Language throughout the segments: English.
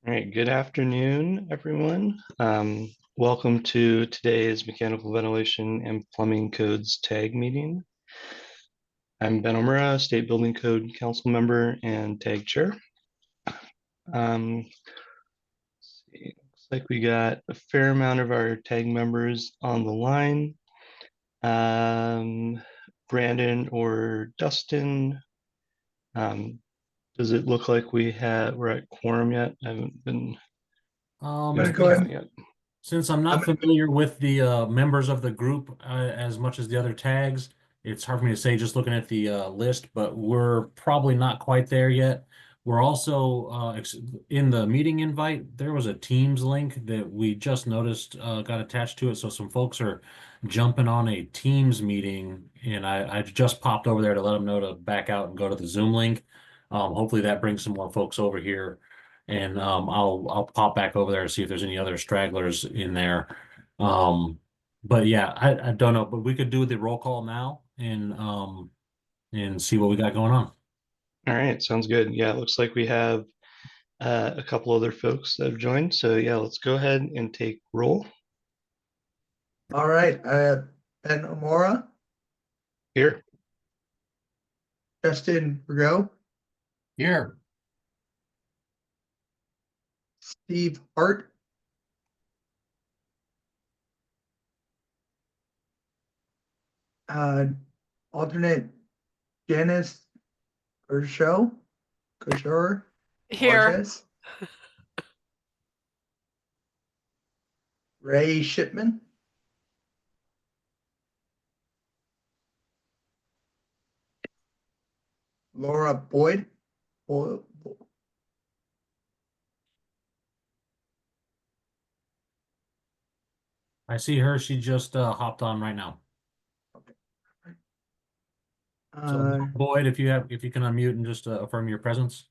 All right, good afternoon, everyone. Welcome to today's Mechanical Ventilation and Plumbing Codes TAG meeting. I'm Ben Omura, State Building Code Council member and TAG chair. Let's see. Looks like we got a fair amount of our TAG members on the line. Brandon or Dustin, does it look like we're at quorum yet? I haven't been Um, doing a go ahead. count yet. since I'm not familiar with the members of the group as much as the other tags, it's hard for me to say just looking at the list, but we're probably not quite there yet. We're also in the meeting invite, there was a Teams link that we just noticed got attached to it. So some folks are jumping on a Teams meeting, and I just popped over there to let them know to back out and go to the Zoom link. Hopefully that brings some more folks over here. And I'll pop back over there to see if there's any other stragglers in there. But yeah, I don't know, but we could do the roll call now and see what we got going on. All right, sounds good. Yeah, it looks like we have a couple other folks that have joined. So yeah, let's go ahead and take roll. All right, Ben Omora, Here. Justin Burgo, Here. Steve Hart, alternate Janice Kushore, Here. Borges, Ray Shipman, Laura Boyd, I see her. She just hopped on right now. So Boyd, if you can unmute and just affirm your presence.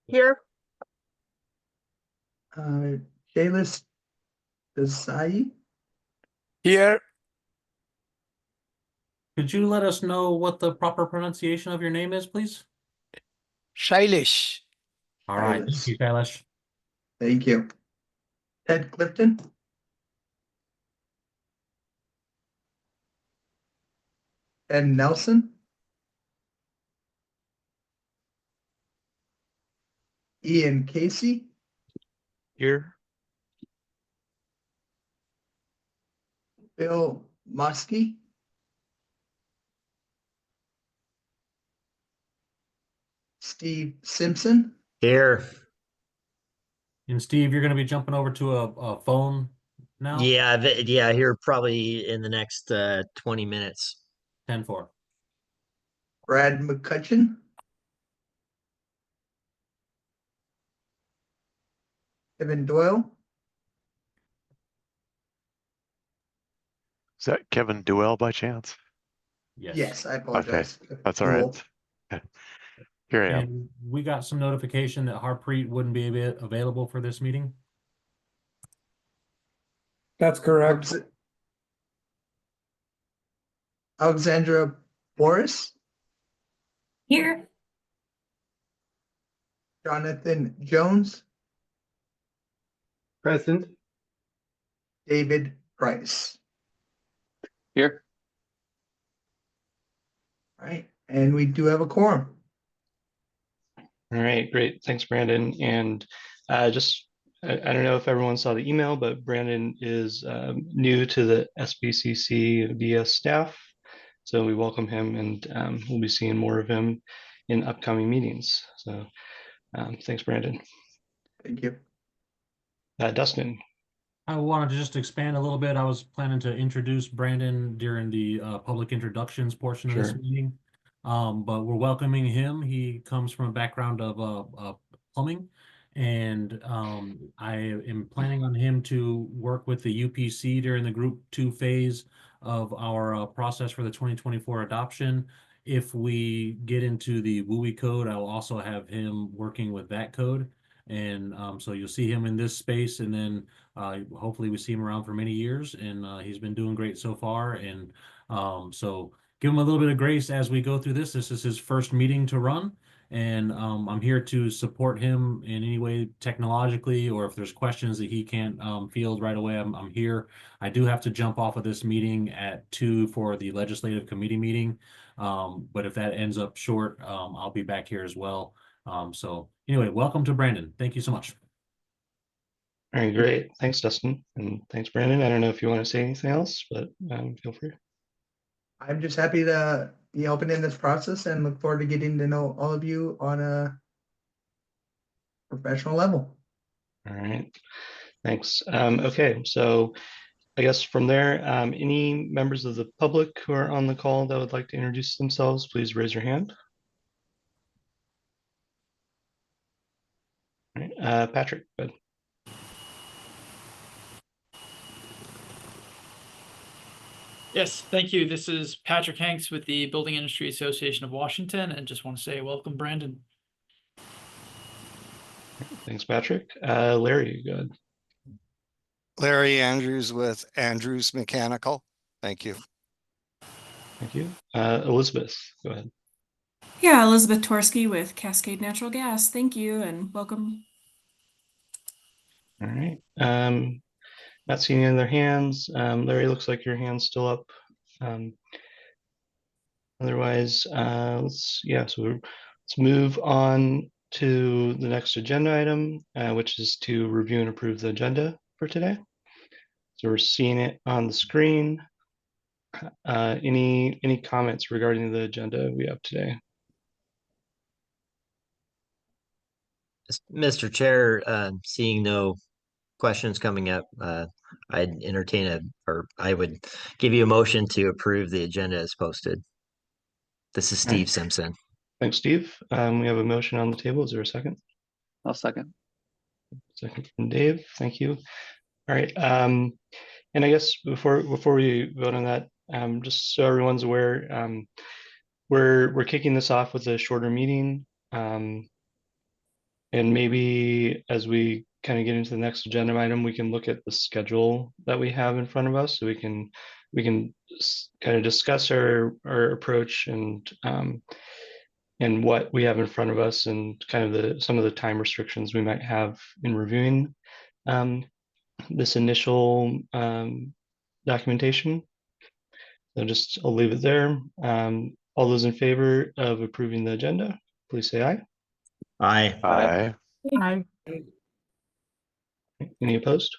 Here. Jaylis Desai, Here. Could you let us know what the proper pronunciation of your name is, please? Shailish. All right. Thank you, Kailash. Thank you. Ted Clifton, Ed Nelson, Ian Casey, Here. Bill Muskie, Steve Simpson, Here. And Steve, you're going to be jumping over to a phone now? Yeah, here probably in the next 20 minutes. 10-4. Brad McCutcheon, Kevin Doyle, Is that Kevin Duell by chance? yes, I apologize. That's all right. Here I am. And we got some notification that Harpreet wouldn't be available for this meeting. That's correct. Alexandra Boris, Here. Jonathan Jones, Present. David Price. Here. All right, and we do have a quorum. All right, great. Thanks, Brandon. And I don't know if everyone saw the email, but Brandon is new to the SBCC VS staff. So we welcome him, and we'll be seeing more of him in upcoming meetings. So thanks, Brandon. Thank you. Dustin. I wanted to just expand a little bit. I was planning to introduce Brandon during the public introductions portion of this meeting. But we're welcoming him. He comes from a background of plumbing, and I am planning on him to work with the UPC during the Group 2 phase of our process for the 2024 adoption. If we get into the WUI code, I will also have him working with that code. And so you'll see him in this space, and then hopefully we see him around for many years, and he's been doing great so far. And so give him a little bit of grace as we go through this. This is his first meeting to run, and I'm here to support him in any way technologically, or if there's questions that he can't field right away, I'm here. I do have to jump off of this meeting at 2 for the legislative committee meeting, but if that ends up short, I'll be back here as well. So anyway, welcome to Brandon. Thank you so much. All right, great. Thanks, Dustin, and thanks, Brandon. I don't know if you want to say anything else, but feel free. I'm just happy to be helping in this process and look forward to getting to know all of you on a professional level. All right, thanks. Okay, so I guess from there, any members of the public who are on the call that would like to introduce themselves, please raise your hand. All right, Patrick, go ahead. Yes, thank you. This is Patrick Hanks with the Building Industry Association of Washington, and just want to say welcome, Brandon. Thanks, Patrick. Larry, go ahead. Larry Andrews with Andrews Mechanical. Thank you. Thank you. Elizabeth, go ahead. Yeah, Elizabeth Torsky with Cascade Natural Gas. Thank you and welcome. All right. Not seeing any other hands. Larry, looks like your hand's still up. Otherwise, let's move on to the next agenda item, which is to review and approve the agenda for today. So we're seeing it on the screen. Any comments regarding the agenda we have today? Mr. Chair, seeing no questions coming up, I'd I would give you a motion to approve the agenda as posted. This is Steve Simpson. Thanks, Steve. We have a motion on the table. Is there a second? I'll second. Second from Dave. Thank you. All right. And I guess before we vote on that, just so everyone's aware, we're kicking this off with a shorter meeting. And maybe as we kind of get into the next agenda item, we can look at the schedule that we have in front of us, so we can kind of discuss our approach and what we have in front of us, and kind of some of the time restrictions we might have in reviewing this initial documentation. So I'll leave it there. All those in favor of approving the agenda, please say aye. Aye. Aye. Aye. Any opposed?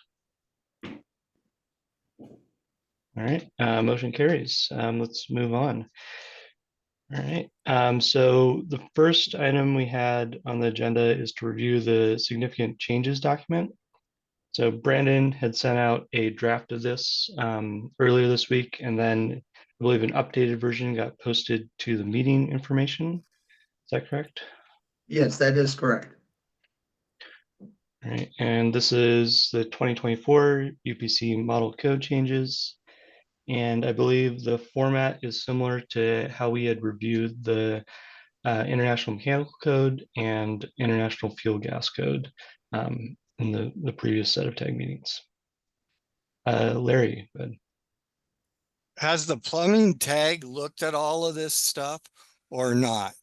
All right, motion carries. Let's move on. All right, so the first item we had on the agenda is to review the significant changes document. So Brandon had sent out a draft of this earlier this week, and then I believe an updated version got posted to the meeting information. Is that correct? Yes, that is correct. All right, and this is the 2024 UPC model code changes. And I believe the format is similar to how we had reviewed the International Mechanical Code and International Fuel Gas Code in the previous set of tag meetings. Larry, go ahead. Has the plumbing tag looked at all of this stuff or not?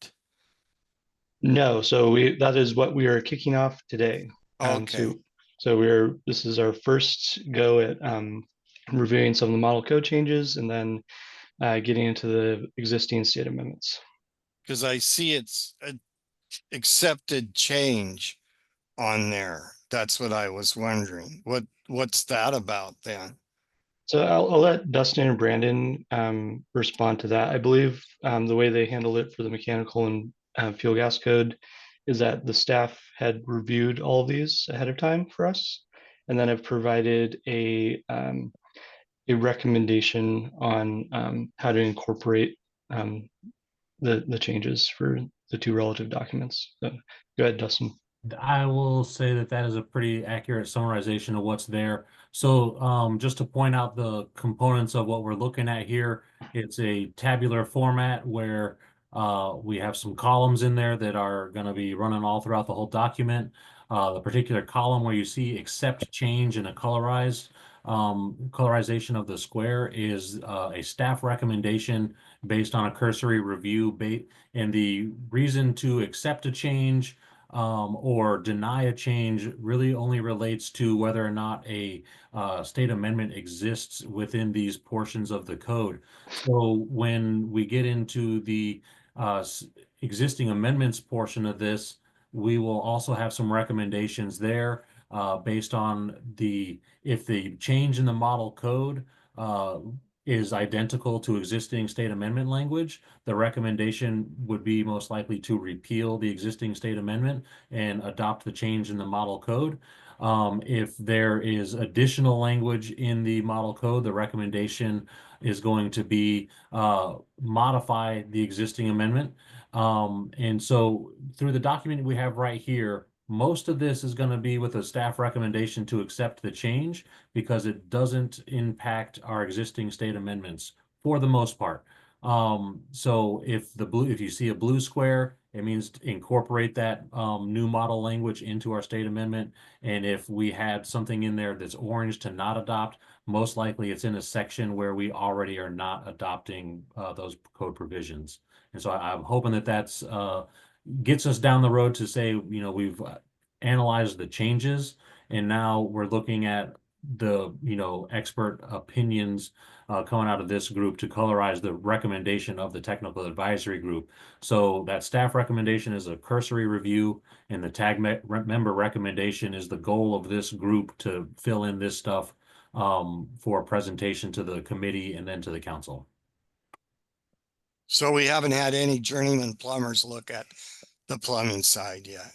No, so that is what we are kicking off today. Okay. So this is our first go at reviewing some of the model code changes, and then getting into the existing state amendments. Because I see it's an accepted change on there. That's what I was wondering. What's that about then? So I'll let Dustin and Brandon respond to that. I believe the way they handled it for the mechanical and fuel gas code is that the staff had reviewed all of these ahead of time for us, and then have provided a recommendation on how to incorporate the changes for the two relative documents. So go ahead, Dustin. I will say that is a pretty accurate summarization of what's there. So just to point out the components of what we're looking at here, it's a tabular format where we have some columns in there that are going to be running all throughout the whole document. The particular column where you see accept change in a colorized colorization of the square is a staff recommendation based on a cursory review. And the reason to accept a change or deny a change really only relates to whether or not a state amendment exists within these portions of the code. So when we get into the existing amendments portion of this, we will also have some recommendations there based on if the change in the model code is identical to existing state amendment language, the recommendation would be most likely to repeal the existing state amendment and adopt the change in the model code. If there is additional language in the model code, the recommendation is going to be modify the existing amendment. And so through the document we have right here, most of this is going to be with a staff recommendation to accept the change because it doesn't impact our existing state amendments for the most part. So if you see a blue square, it means to incorporate that new model language into our state amendment. And if we had something in there that's orange to not adopt, most likely it's in a section where we already are not adopting those code provisions. And so I'm hoping that that's gets us down the road to say, we've analyzed the changes and now we're looking at the, expert opinions coming out of this group to colorize the recommendation of the technical advisory group. So that staff recommendation is a cursory review and the member recommendation is the goal of this group to fill in this stuff for presentation to the committee and then to the council. So we haven't had any journeyman plumbers look at the plumbing side yet.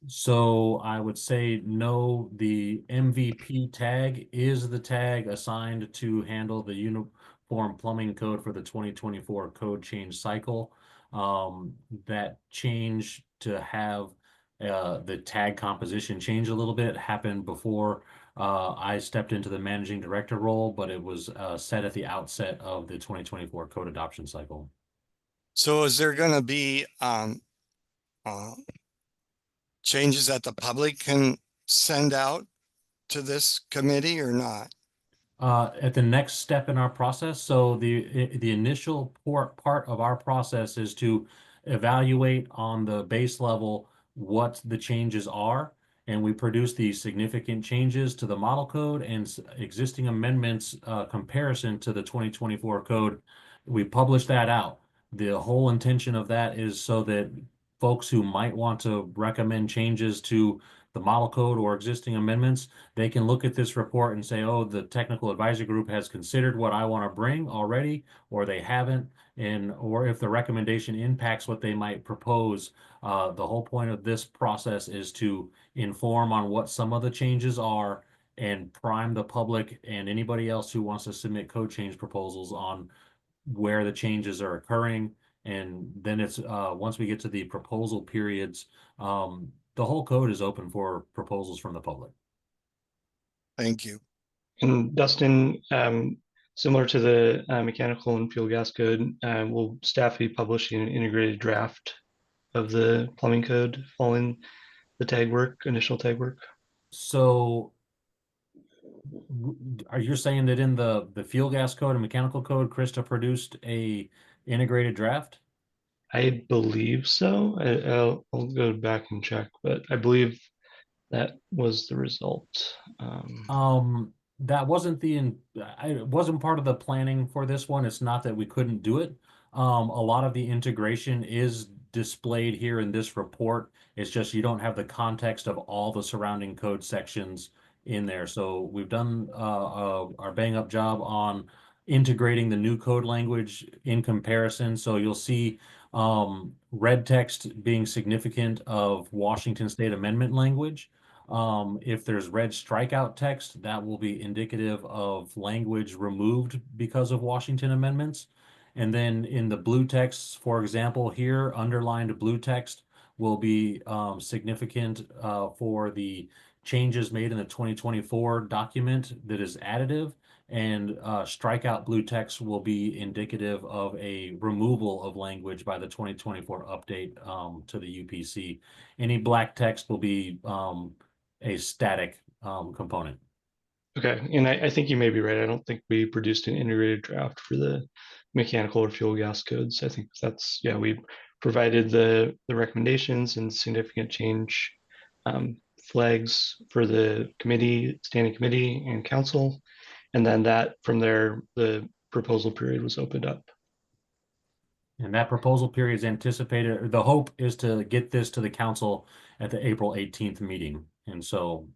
So I would say no, the MVP tag is the tag assigned to handle the uniform plumbing code for the 2024 code change cycle. That change to have the tag composition change a little bit happened before I stepped into the managing director role, but it was set at the outset of the 2024 code adoption cycle. So is there going to be changes that the public can send out to this committee or not? At the next step in our process, so the initial part of our process is to evaluate on the base level what the changes are, and we produce the significant changes to the model code and existing amendments comparison to the 2024 code. We publish that out. The whole intention of that is so that folks who might want to recommend changes to the model code or existing amendments, they can look at this report and say, oh, the technical advisory group has considered what I want to bring already, or they haven't, or if the recommendation impacts what they might propose. The whole point of this process is to inform on what some of the changes are and prime the public and anybody else who wants to submit code change proposals on where the changes are occurring. And then it's once we get to the proposal periods, the whole code is open for proposals from the public. Thank you. And Dustin, similar to the mechanical and fuel gas code, will staff be publishing an integrated draft of the plumbing code following the initial tag work? So are you saying that in the fuel gas code and mechanical code, Krista produced a integrated draft? I believe so. I'll go back and check, but I believe that was the result. That wasn't it wasn't part of the planning for this one. It's not that we couldn't do it. A lot of the integration is displayed here in this report. It's just you don't have the context of all the surrounding code sections in there. So we've done our bang up job on integrating the new code language in comparison. So you'll see red text being significant of Washington State Amendment language. If there's red strikeout text, that will be indicative of language removed because of Washington amendments. And then in the blue text, for example, here, underlined blue text will be significant for the changes made in the 2024 document that is additive. And strikeout blue text will be indicative of a removal of language by the 2024 update to the UPC. Any black text will be a static component. Okay, and I think you may be right. I don't think we produced an integrated draft for the mechanical or fuel gas codes. I think that's, yeah, we provided the recommendations and significant change flags for the committee, standing committee and council. And then that from there, the proposal period was opened up. And that proposal period is anticipated, or the hope is to get this to the council at the April 18th meeting. And so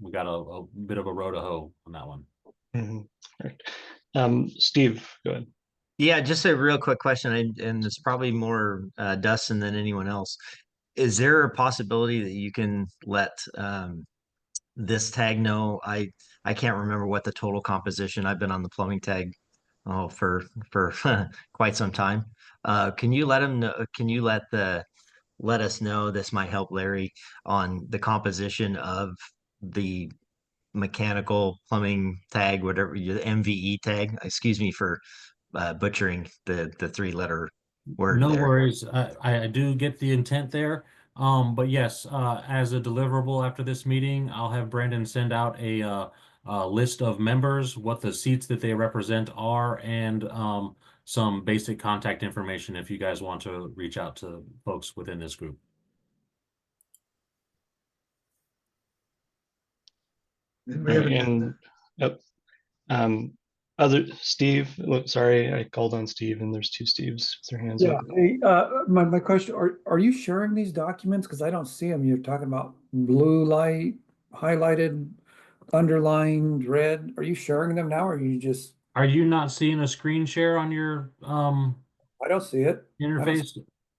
we got a bit of a row to hoe on that one. Right. Steve, go ahead. Yeah, just a real quick question, and it's probably more Dustin than anyone else. Is there a possibility that you can let this tag know? I can't remember what the total composition. I've been on the plumbing tag for quite some time. Can you let him know? Can you let us know? This might help Larry on the composition of the mechanical plumbing tag, whatever the MVE tag. Excuse me for butchering the 3-letter word No there. worries. I do get the intent there. But yes, as a deliverable after this meeting, I'll have Brandon send out a list of members, what the seats that they represent are, and some basic contact information if you guys want to reach out to folks within this group. We have And yep. Other Steve, look, sorry, I called on Steve and there's 2 Steves with their hands Yeah, up. hey, my question, are you sharing these documents? Because I don't see them. You're talking about blue light, highlighted, underlined, red. Are you sharing them now or are you just, Are you not seeing a screen share on your I don't see it. interface?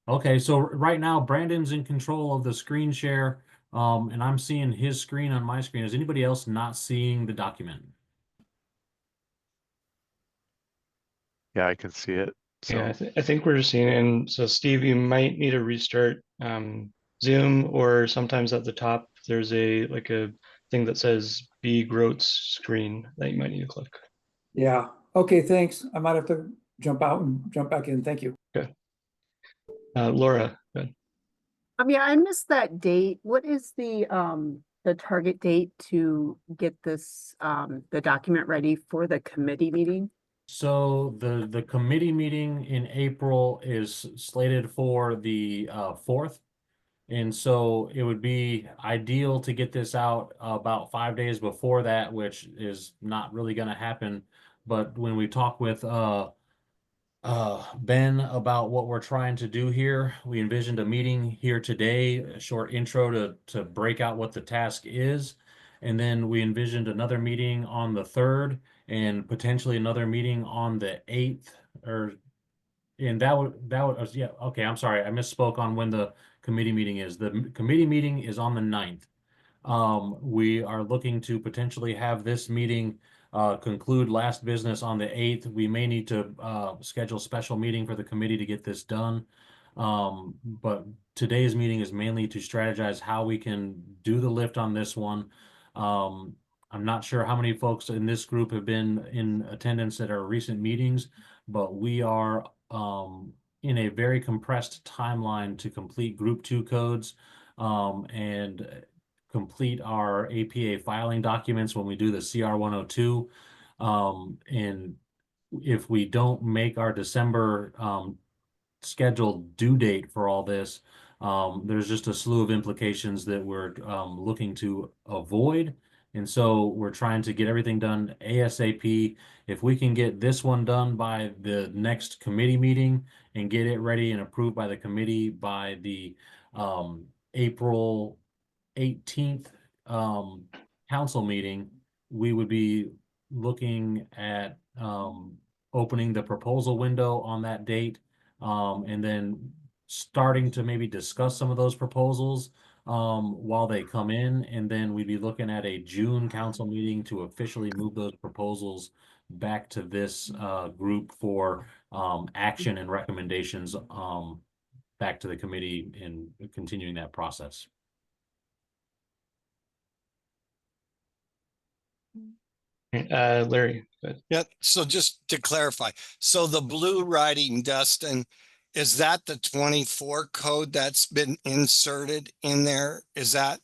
Okay, so right now Brandon's in control of the screen share, and I'm seeing his screen on my screen. Is anybody else not seeing the document? Yeah, I can see it. Yeah, So I think we're just seeing it. And so Steve, you might need to restart Zoom, or sometimes at the top there's a thing that says B Groats screen that you might need to click. Yeah. Okay, thanks. I might have to jump out and jump back in. Thank you. Okay. Laura, go ahead. Yeah, I missed that date. What is the target date to get this the document ready for the committee meeting? So the committee meeting in April is slated for the 4th. And so it would be ideal to get this out about 5 days before that, which is not really going to happen. But when we talk with Ben about what we're trying to do here, we envisioned a meeting here today, a short intro to break out what the task is. And then we envisioned another meeting on the 3rd and potentially another meeting on the 8th, and that would yeah, okay, I'm sorry, I misspoke on when the committee meeting is. The committee meeting is on the 9th. We are looking to potentially have this meeting conclude last business on the 8th. We may need to schedule a special meeting for the committee to get this done. But today's meeting is mainly to strategize how we can do the lift on this one. I'm not sure how many folks in this group have been in attendance at our recent meetings, but we are in a very compressed timeline to complete Group 2 codes and complete our APA filing documents when we do the CR 102. And if we don't make our December scheduled due date for all this, there's just a slew of implications that we're looking to avoid. And so we're trying to get everything done ASAP. If we can get this one done by the next committee meeting and get it ready and approved by the committee by the April 18th council meeting, we would be looking at opening the proposal window on that date, and then starting to maybe discuss some of those proposals while they come in, and then we'd be looking at a June council meeting to officially move those proposals back to this group for action and recommendations back to the committee in continuing that process. Larry, go ahead. Yeah, so just to clarify, so the blue writing, Dustin, is that the 24 code that's been inserted in there? Is that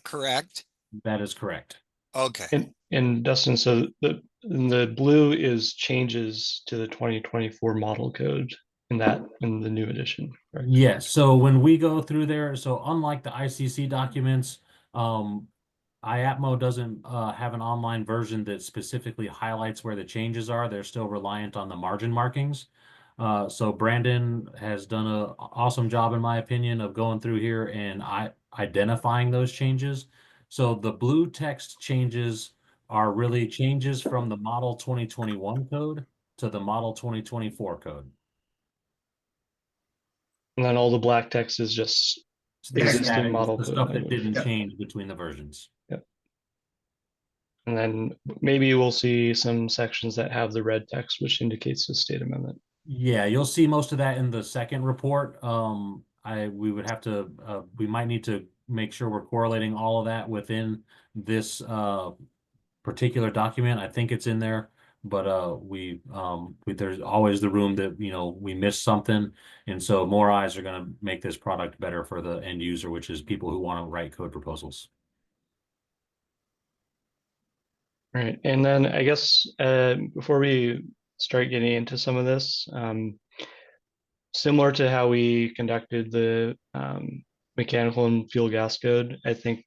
correct? That is correct. Okay. And Dustin, so the blue is changes to the 2024 model code in the new edition, correct? Yes, so when we go through there, so unlike the ICC documents, IAPMO doesn't have an online version that specifically highlights where the changes are. They're still reliant on the margin markings. So Brandon has done an awesome job, in my opinion, of going through here and identifying those changes. So the blue text changes are really changes from the model 2021 code to the model 2024 code. And then all the black text is just existing Static, model the code stuff that language. didn't Yeah. change between the versions. And then maybe we'll see some sections that have the red text, which indicates the state amendment. Yeah, you'll see most of that in the second report. We would have to, we might need to make sure we're correlating all of that within this particular document. I think it's in there, but there's always the room that, we missed something. And so more eyes are going to make this product better for the end user, which is people who want to write code proposals. Right. And then I guess before we start getting into some of this, similar to how we conducted the mechanical and fuel gas code, I think,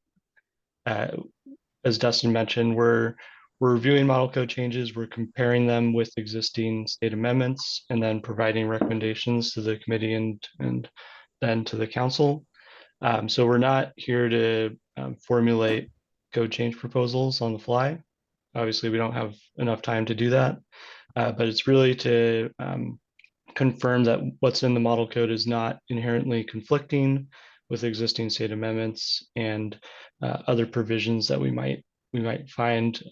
as Dustin mentioned, we're reviewing model code changes, we're comparing them with existing state amendments, and then providing recommendations to the committee and then to the council. So we're not here to formulate code change proposals on the fly. Obviously, we don't have enough time to do that, but it's really to confirm that what's in the model code is not inherently conflicting with existing state amendments and other provisions that we might find,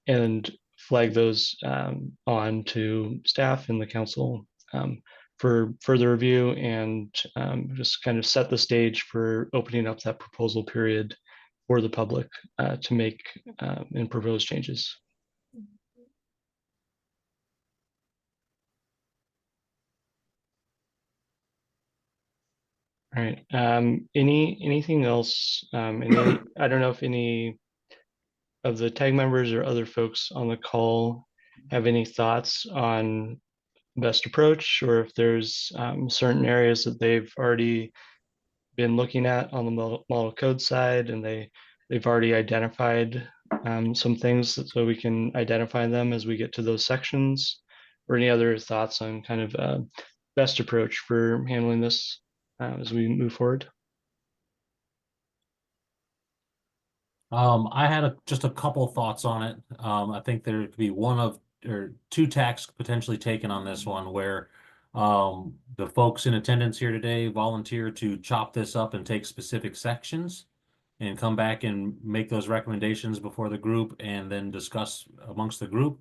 and flag those on to staff and the council for further review, and just kind of set the stage for opening up that proposal period for the public to make and propose changes. All right. Anything else? I don't know if any of the tag members or other folks on the call have any thoughts on best approach, or if there's certain areas that they've already been looking at on the model code side, and they've already identified some things, so we can identify them as we get to those sections, or any other thoughts on kind of best approach for handling this as we move forward. I had just a couple thoughts on it. I think there could be one of or two tacks potentially taken on this one, where the folks in attendance here today volunteer to chop this up and take specific sections and come back and make those recommendations before the group and then discuss amongst the group.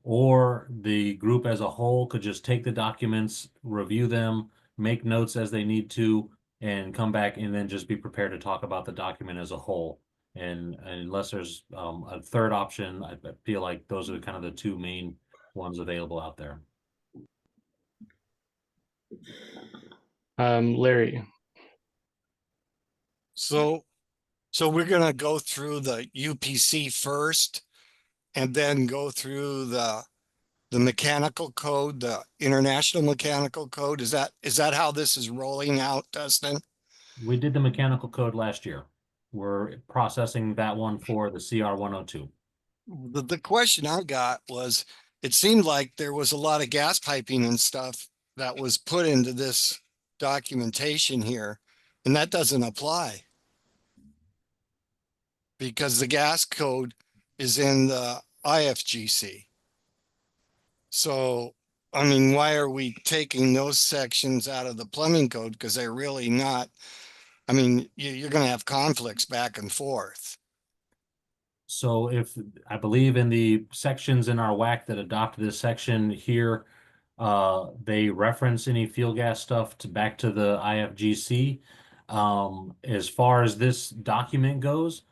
Or the group as a whole could just take the documents, review them, make notes as they need to, and come back and then just be prepared to talk about the document as a whole. And unless there's a third option, I feel like those are kind of the two main ones available out there. Larry. So we're gonna go through the UPC first and then go through the mechanical code, the international mechanical code. Is that how this is rolling out, Dustin? We did the mechanical code last year. We're processing that one for the CR 102. The question I got was, it seemed like there was a lot of gas piping and stuff that was put into this documentation here, and that doesn't apply because the gas code is in the IFGC. So, I mean, why are we taking those sections out of the plumbing code? Because they're really not, I mean, you're going to have conflicts back and forth. So if I believe in the sections in our WAC that adopted this section here, they reference any fuel gas stuff back to the IFGC. As far as this document goes,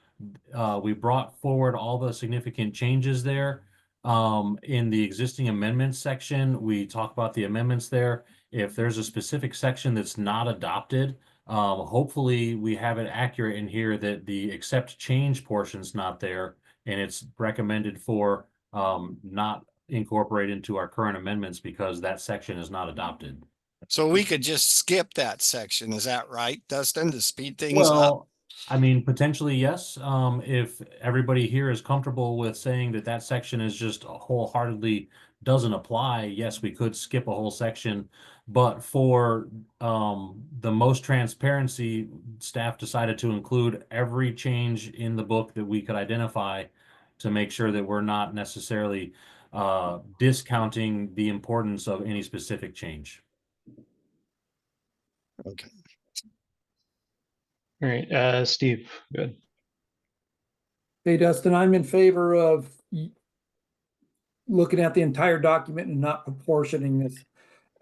we brought forward all the significant changes there. In the existing amendments section, we talk about the amendments there. If there's a specific section that's not adopted, hopefully we have it accurate in here that the accept change portion's not there, and it's recommended for not incorporate into our current amendments because that section is not adopted. So we could just skip that section, is that right, Dustin, to speed things up? Well, I mean, potentially, yes. If everybody here is comfortable with saying that that section is just wholeheartedly doesn't apply, yes, we could skip a whole section. But for the most transparency, staff decided to include every change in the book that we could identify to make sure that we're not necessarily discounting the importance of any specific change. Okay. All right, Steve, good. Hey, Dustin, I'm in favor of looking at the entire document and not proportioning this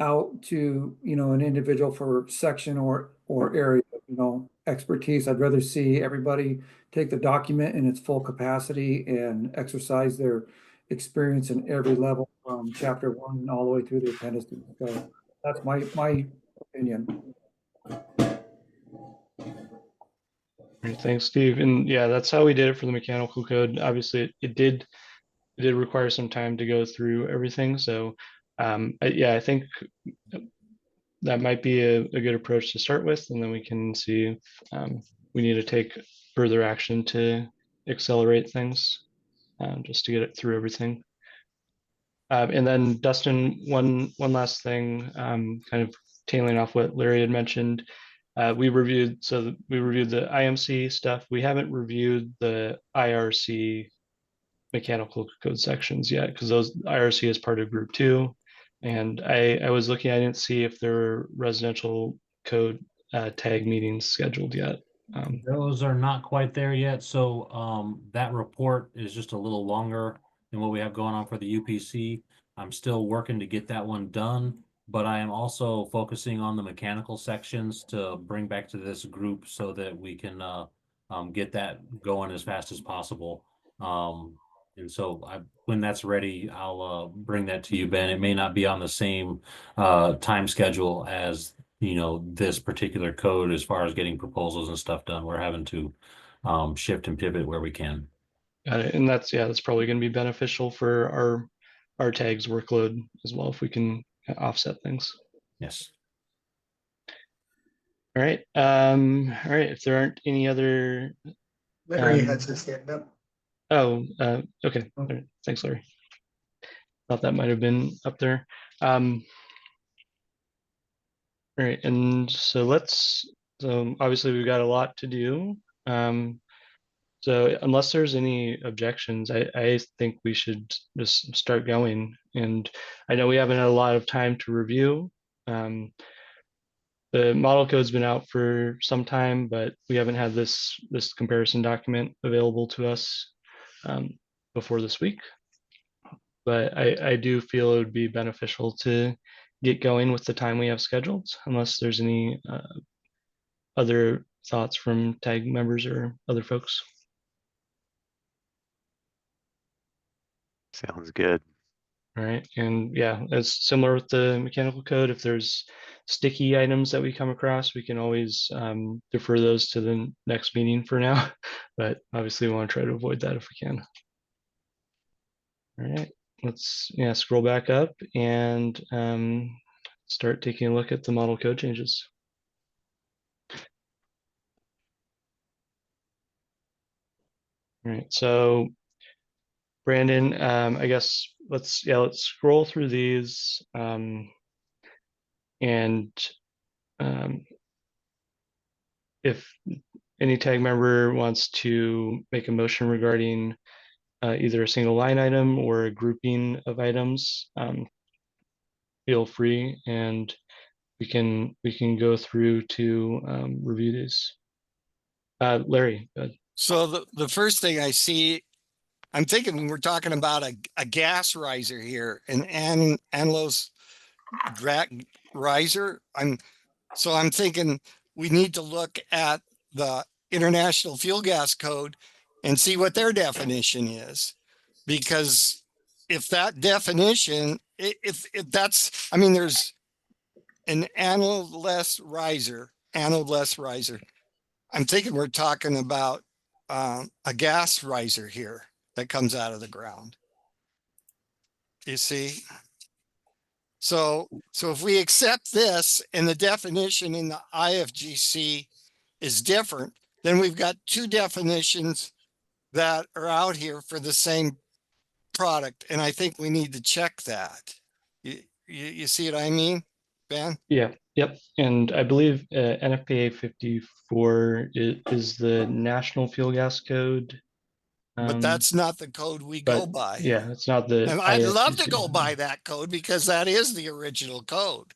out to, an individual for section or area, expertise. I'd rather see everybody take the document in its full capacity and exercise their experience in every level from chapter 1 all the way through the appendices. So that's my opinion. All right, thanks, Steve. And yeah, that's how we did it for the mechanical code. Obviously, it did require some time to go through everything. So yeah, I think that might be a good approach to start with, and then we can see if we need to take further action to accelerate things, just to get it through everything. And then Dustin, one last thing, kind of tailing off what Larry had mentioned. We reviewed the IMC stuff. We haven't reviewed the IRC mechanical code sections yet, because those IRC is part of group 2. And I was looking, I didn't see if there were residential code tag meetings scheduled yet. Those are not quite there yet. So that report is just a little longer than what we have going on for the UPC. I'm still working to get that one done, but I am also focusing on the mechanical sections to bring back to this group so that we can get that going as fast as possible. And so when that's ready, I'll bring that to you, Ben. It may not be on the same time schedule as this particular code as far as getting proposals and stuff done. We're having to shift and pivot where we can. Got it. And that's probably going to be beneficial for our tags workload as well, if we can offset things. Yes. All right. All right. If there aren't any other. Larry has his hand up. Oh, okay. All right. Thanks, Larry. Thought that might have been up there. All right, and so obviously we've got a lot to do. So unless there's any objections, I think we should just start going. And I know we haven't had a lot of time to review. The model code's been out for some time, but we haven't had this comparison document available to us before this week. But I do feel it would be beneficial to get going with the time we have scheduled, unless there's any other thoughts from TAG members or other folks. Sounds good. All right, and yeah, it's similar with the mechanical code. If there's sticky items that we come across, we can always defer those to the next meeting for now, but obviously we want to try to avoid that if we can. All right, let's scroll back up and start taking a look at the model code changes. All right, so Brandon, I guess let's scroll through these and if any tag member wants to make a motion regarding either a single line item or a grouping of items, feel free, and we can go through to review these. Larry, go ahead. So the first thing I see, I'm thinking we're talking about a gas riser here, an Anlos riser. I'm thinking we need to look at the International Fuel Gas Code and see what their definition is. Because if that definition, if that's, I mean, there's an anode-less riser. I'm thinking we're talking about a gas riser here. that comes out of the ground. You see? So if we accept this and the definition in the IFGC is different, then we've got two definitions that are out here for the same product. And I think we need to check that. You see what I mean, Ben? Yeah, yep. And I believe NFPA 54 is the National Fuel Gas Code. But that's not the code we go But by. yeah, it's not the And I'd love to IFGC. go by that code because that is the original code,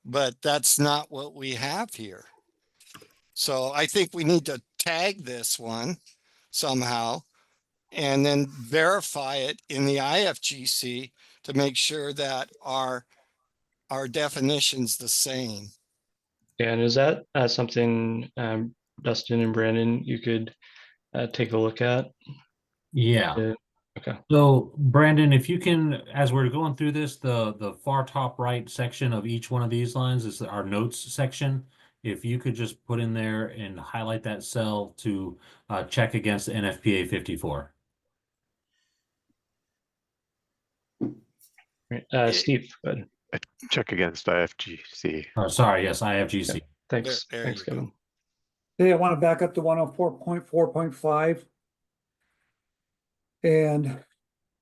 but that's not what we have here. So I think we need to tag this one somehow and then verify it in the IFGC to make sure that our definition's the same. And is that something, Dustin and Brandon, you could take a look at? Yeah. Okay. So Brandon, if you can, as we're going through this, the far top right section of each one of these lines is our notes section. If you could just put in there and highlight that cell to check against the NFPA 54. Right. Steve, go ahead. Check against IFGC. Oh, sorry, yes, IFGC. Okay. Thanks. There Thanks, you go. Kevin. Hey, I want to back up to 104.4.5. And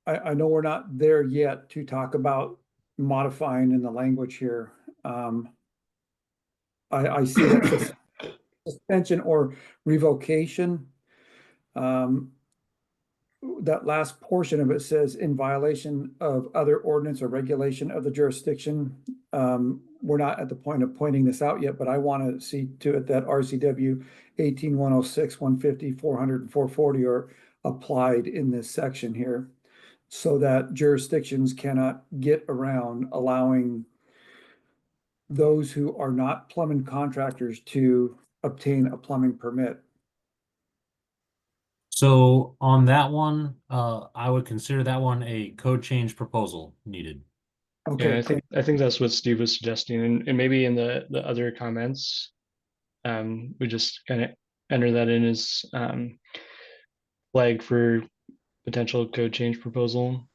I know we're not there yet to talk about modifying in the language here. I see that suspension or revocation. That last portion of it says in violation of other ordinance or regulation of the jurisdiction. We're not at the point of pointing this out yet, but I want to see to it that RCW 18106, 150, 400, and 440 are applied in this section here, so that jurisdictions cannot get around allowing those who are not plumbing contractors to obtain a plumbing permit. So on that one, I would consider that one a code change proposal needed. Okay, Yeah, I think that's what Steve was suggesting, and maybe in the other comments, we just kind of enter that in as flag for potential code change proposal.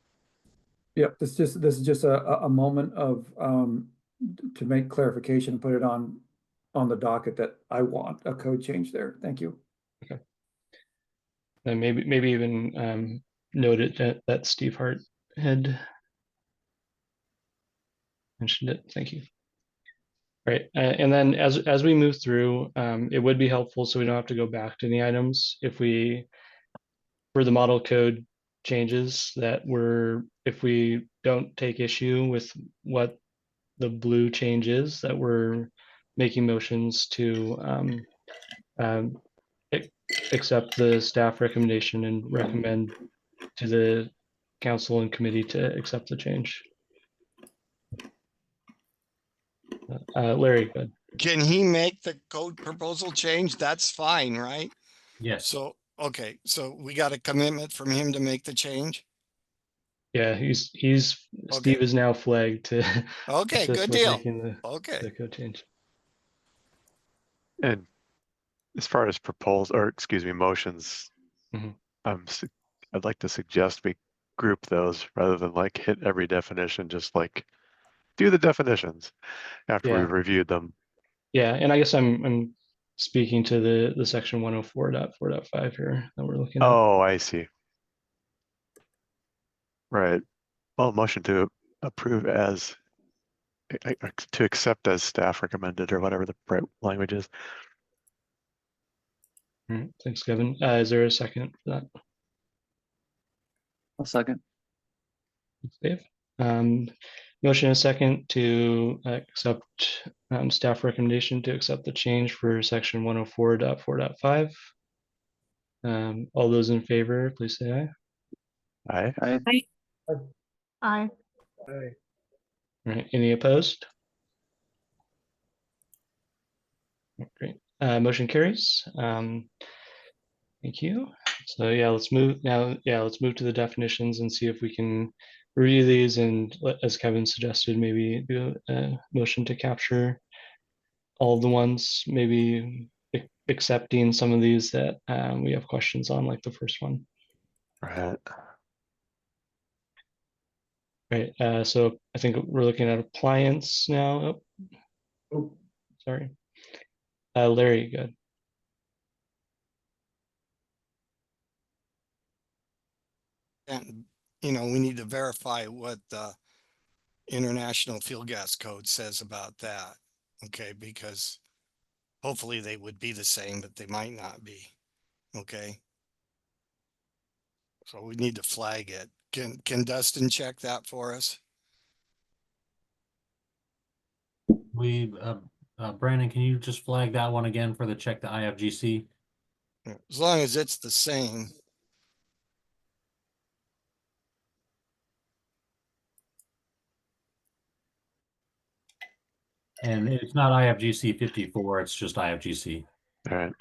Yep, this is just a moment of to make clarification, put it on the docket that I want a code change there. Thank you. Okay. And maybe even note it that Steve Hart had mentioned it. Thank you. Right, and then as we move through, it would be helpful so we don't have to go back to the items if we, for the model code changes that if we don't take issue with what the blue change is, that we're making motions to accept the staff recommendation and recommend to the council and committee to accept the change. Larry, go ahead. Can he make the code proposal change? That's fine, right? Yes. So, okay, so we got a commitment from him to make the change? Yeah, Steve is now flagged to Okay, assist good with deal. making the Okay. code change. And as far as motions, Mhm. I'd like to suggest we group those rather than like hit every definition, just like do the definitions after Yeah. we've reviewed them. Yeah, and I guess I'm speaking to the section 104.4.5 here that we're looking at. Oh, I see. Right. Well, motion to approve as to accept as staff recommended, or whatever the right language is. All right, thanks, Kevin. Is there a second for that? I'll second. Thanks, Dave. Motion and second to accept staff recommendation to accept the change for section 104.4.5. All those in favor, please say aye. Aye. Aye. Aye. All right, any opposed? Great. Motion carries. Thank you. So yeah, let's move to the definitions and see if we can review these, and as Kevin suggested, maybe do a motion to capture all the ones, maybe accepting some of these that we have questions on, like the first one. Right. Right, so I think we're looking at appliance now. Oh, Oh, sorry. Larry, good. And, we need to verify what the International Fuel Gas Code says about that. Okay, because hopefully they would be the same, but they might not be. Okay. So we need to flag it. Can Dustin check that for us? Brandon, can you just flag that one again for the check the IFGC? As long as it's the same. And it's not IFGC 54, it's just IFGC. All right.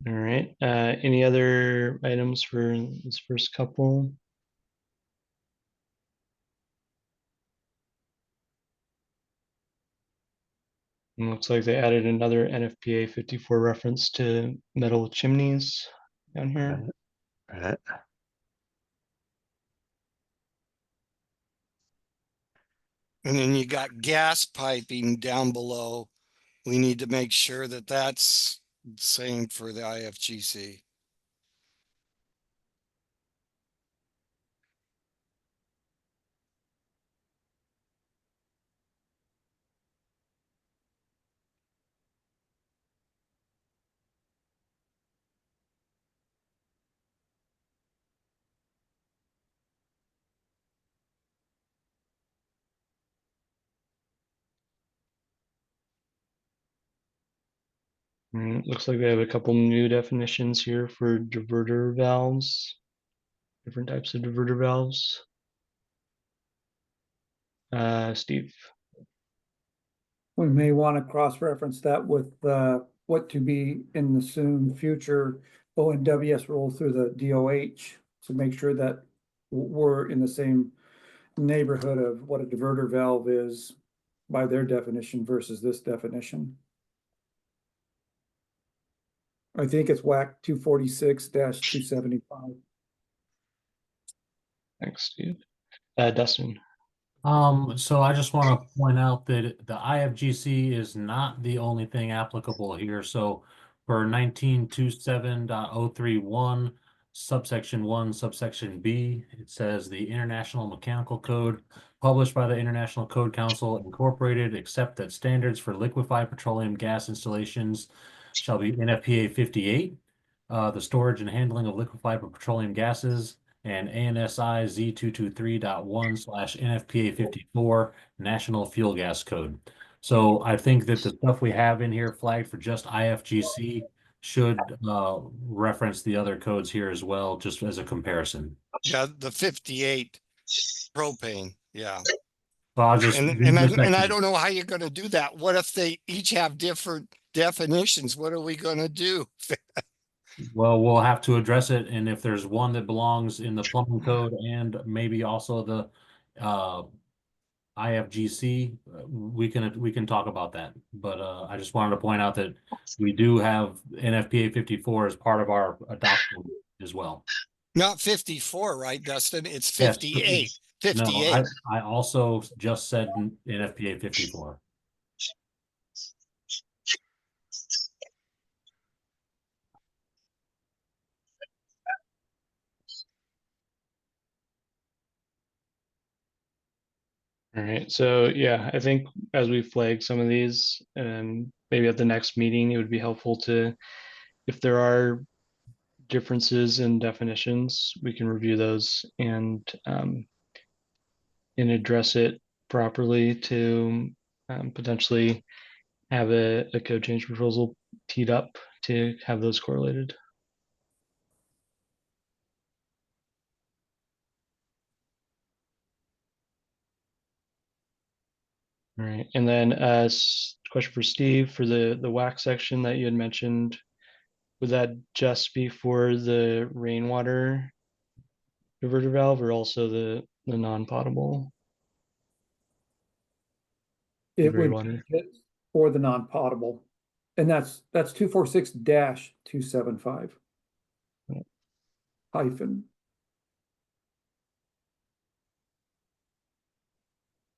All right, any other items for this first couple? It looks like they added another NFPA 54 reference to metal chimneys down here. Right. Right. And then you got gas piping down below. We need to make sure that that's the same for the IFGC. Looks like they have a couple new definitions here for diverter valves, different types of diverter valves. Steve. We may want to cross-reference that with what to be in the soon future ONWS rule through the DOH to make sure that we're in the same neighborhood of what a diverter valve is by their definition versus this definition. I think it's WAC 246-275. Thanks, Steve. Dustin. So I just want to point out that the IFGC is not the only thing applicable here. So for 1927.031 subsection 1 subsection B, it says the International Mechanical Code published by the International Code Council Incorporated, except that standards for liquefied petroleum gas installations shall be NFPA 58, the storage and handling of liquefied petroleum gases, and ANSI Z223.1/NFPA 54 National Fuel Gas Code. So I think that the stuff we have in here flagged for just IFGC should reference the other codes here as well, just as a comparison. Yeah, the 58 propane. Yeah. So I'll just And I don't know how you're going to do that. What if they each have different definitions? What are we going to do? Well, we'll have to address it, and if there's one that belongs in the plumbing code and maybe also the IFGC, we can talk about that. But I just wanted to point out that we do have NFPA 54 as part of our adoption as well. Not 54, right, Dustin? It's Yes, 58. No, 58. I also just said NFPA 54. All right, so yeah, I think as we flag some of these, maybe at the next meeting, it would be helpful to, if there are differences in definitions, we can review those and address it properly to potentially have a code change proposal teed up to have those correlated. All right, and then question for Steve for the WAC section that you had mentioned. Would that just be for the rainwater diverter valve or also the non-potable It gray would water? hit for the non-potable. And that's 246-275 hyphen.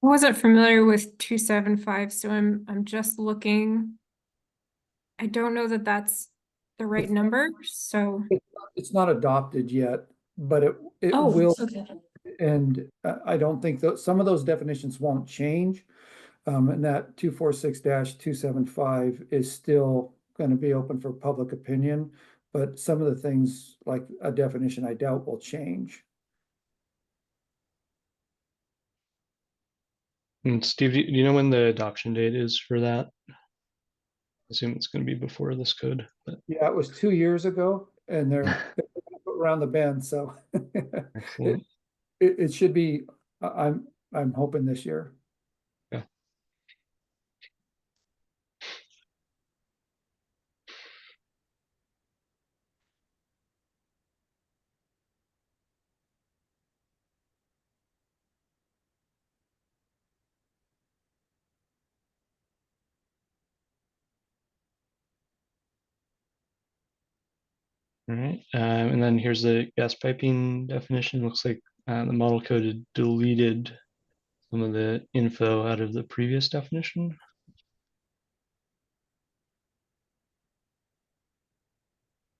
I wasn't familiar with 275, so I'm just looking. I don't know that that's the right number, so. It's not adopted yet, but it Oh, will. okay. And I don't think that some of those definitions won't change. And that 246-275 is still going to be open for public opinion, but some of the things like a definition I doubt will change. And Steve, do you know when the adoption date is for that? I assume it's going to be before this code, but Yeah, it was 2 years ago and they're around the bend, so excellent. it should be, I'm hoping this year. Yeah. All right, and then here's the gas piping definition. Looks like the model code had deleted some of the info out of the previous definition.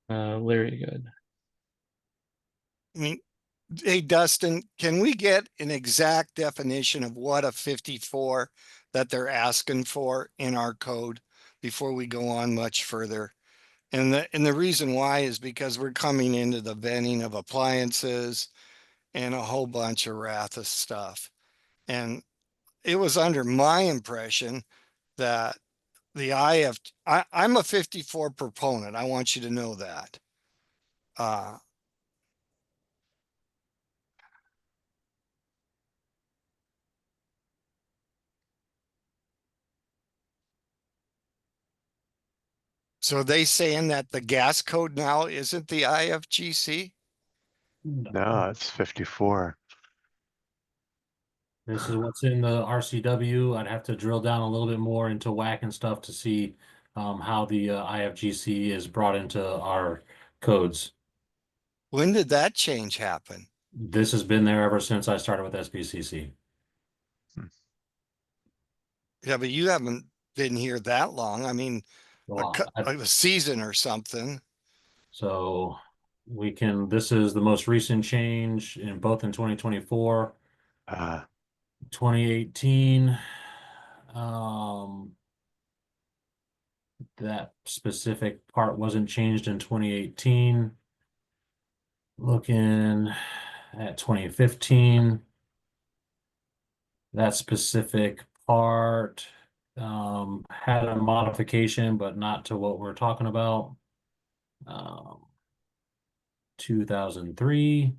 Larry, good. I mean, hey, Dustin, can we get an exact definition of what a 54 that they're asking for in our code before we go on much further? And the reason why is because we're coming into the venting of appliances and a whole bunch of Ratha stuff. And it was under my impression that I'm a 54 proponent. I want you to know that. So are they saying that the gas code now isn't the IFGC? No, it's 54. This is what's in the RCW. I'd have to drill down a little bit more into WAC and stuff to see how the IFGC is brought into our codes. When did that change happen? This has been there ever since I started with SBCC. Yeah, but you haven't been here that long. I mean, Well, like a season or something. So this is the most recent change in both in 2024, 2018. That specific part wasn't changed in 2018. Looking at 2015, that specific part had a modification, but not to what we're talking about. 2003.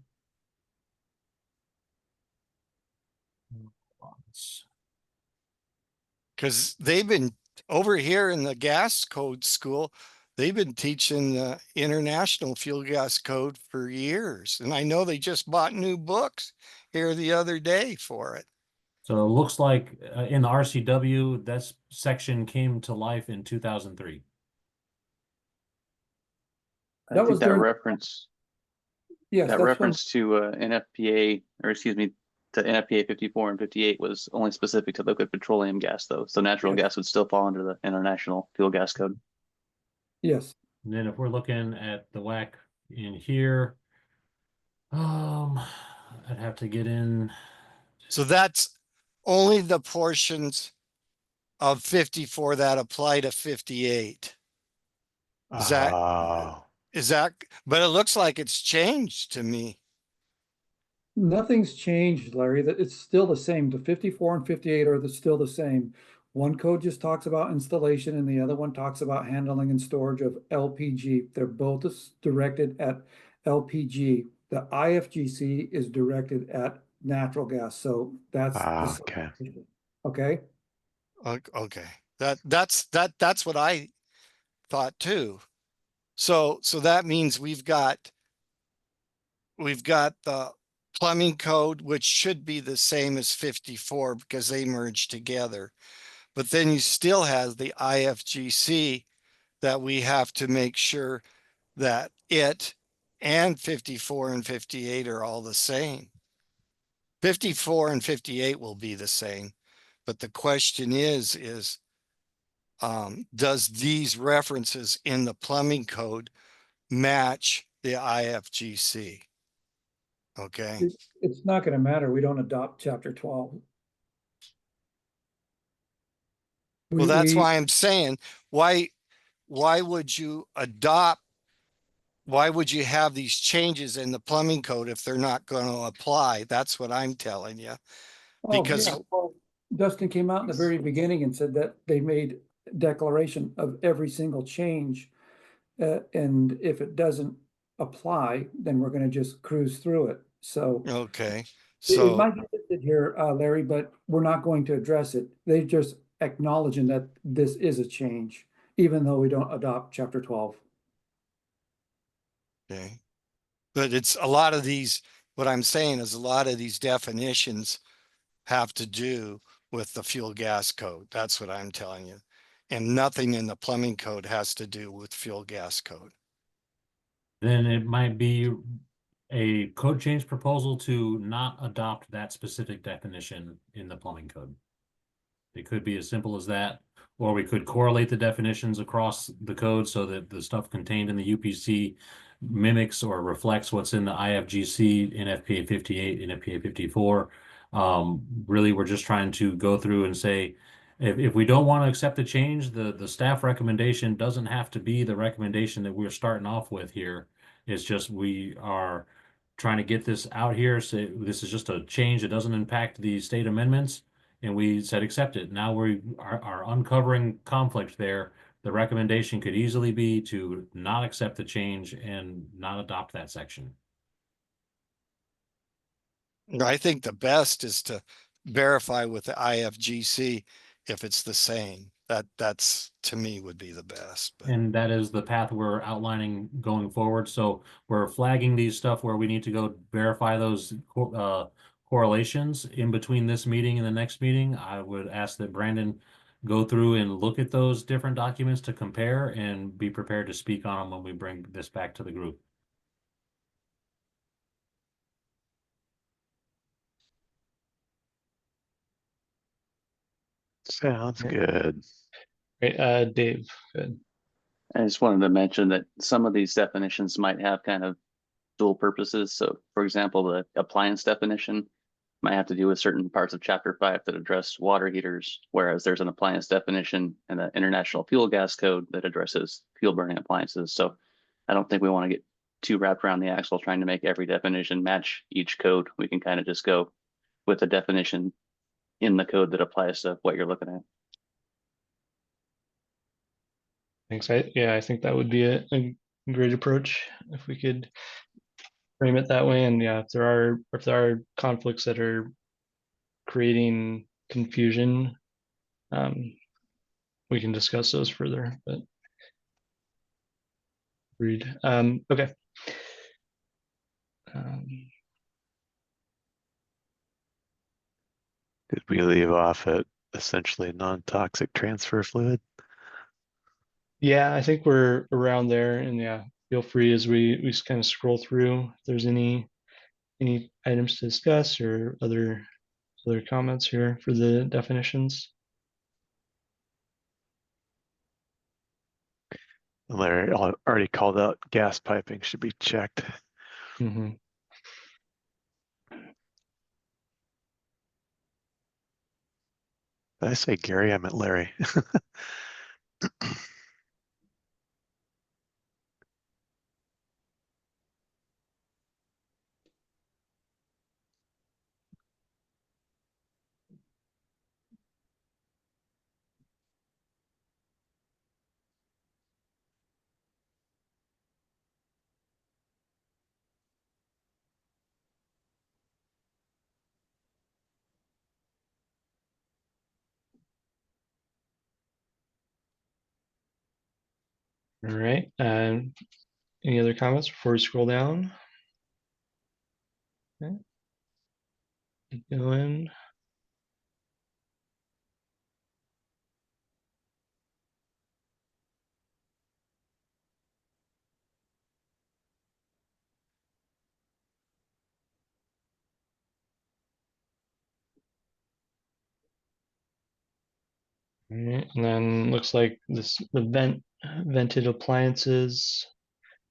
Because they've been over here in the gas code school, they've been teaching the international fuel gas code for years. And I know they just bought new books here the other day for it. So it looks like in the RCW, that section came to life in 2003. I think that reference, yes, that reference to NFPA, or excuse me, to NFPA 54 and 58 was only specific to liquid petroleum gas, though. So natural gas would still fall under the International Fuel Gas Code. Yes. And then if we're looking at the WAC in here, I'd have to get in. So that's only the portions of 54 that apply to 58. Is that, but it looks like it's changed to me. Nothing's changed, Larry. That it's still the same. The 54 and 58 are still the same. One code just talks about installation and the other one talks about handling and storage of LPG. They're both directed at LPG. The IFGC is directed at natural gas. So that's okay. Okay. Okay. That's what I thought too. So that means we've got the plumbing code, which should be the same as 54 because they merge together. But then you still have the IFGC that we have to make sure that it and 54 and 58 are all the same. 54 and 58 will be the same. But the question is, does these references in the plumbing code match the IFGC? Okay. It's not gonna matter. We don't adopt chapter 12. Well, that's why I'm saying, why would you adopt, why would you have these changes in the plumbing code if they're not going to apply? That's what I'm telling you. Oh, Because yeah, well, Dustin came out in the very beginning and said that they made declaration of every single change. And if it doesn't apply, then we're gonna just cruise through it. So okay, it so might be listed here, Larry, but we're not going to address it. They just acknowledging that this is a change, even though we don't adopt chapter 12. okay. But it's a lot of these, what I'm saying is a lot of these definitions have to do with the fuel gas code. That's what I'm telling you. And nothing in the plumbing code has to do with fuel gas code. Then it might be a code change proposal to not adopt that specific definition in the plumbing code. It could be as simple as that, or we could correlate the definitions across the code so that the stuff contained in the UPC mimics or reflects what's in the IFGC, NFPA 58, NFPA 54. Really, we're just trying to go through and say, if we don't want to accept the change, the staff recommendation doesn't have to be the recommendation that we're starting off with here. It's just we are trying to get this out here. So this is just a change. It doesn't impact the state amendments. And we said accept it. Now we are uncovering conflict there. The recommendation could easily be to not accept the change and not adopt that section. I think the best is to verify with the IFGC if it's the same. That's to me would be the best. But And that is the path we're outlining going forward. So we're flagging these stuff where we need to go verify those correlations in between this meeting and the next meeting. I would ask that Brandon go through and look at those different documents to compare and be prepared to speak on them when we bring this back to the group. Sounds good. Great. Dave, good. I just wanted to mention that some of these definitions might have kind of dual purposes. So for example, the appliance definition might have to do with certain parts of chapter 5 that address water heaters, whereas there's an appliance definition in the International Fuel Gas Code that addresses fuel burning appliances. So I don't think we want to get too wrapped around the axle trying to make every definition match each code. We can kind of just go with a definition in the code that applies to what you're looking at. Thanks. I think that would be a great approach if we could frame it that way. And yeah, if there are conflicts that are creating confusion, we can discuss those further. But read. Okay. Did we leave off at essentially non-toxic transfer fluid? Yeah, I think we're around there, and yeah, feel free as we kind of scroll through if there's any items to discuss or other comments here for the definitions. Larry already called out gas piping should be checked. Mm-hmm. Did I say Gary? I meant Larry. All right. Any other comments before we scroll down? Okay. Keep going. All right, and then looks like the vented appliances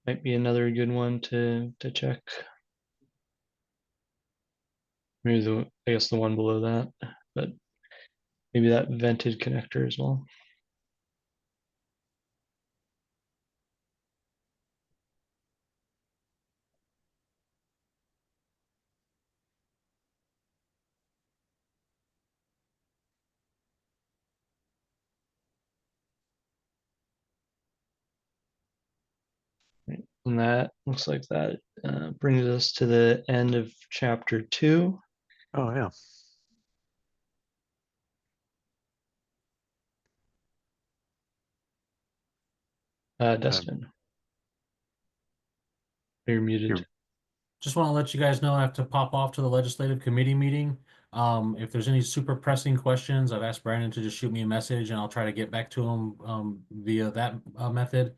might be another good one to check. Maybe I guess the one below that, but maybe that vented connector as well. And that looks like that brings us to the end of chapter 2. Oh, yeah. Dustin, you're muted. Just want to let you guys know I have to pop off to the legislative committee meeting. If there's any super pressing questions, I've asked Brandon to just shoot me a message and I'll try to get back to him via that method.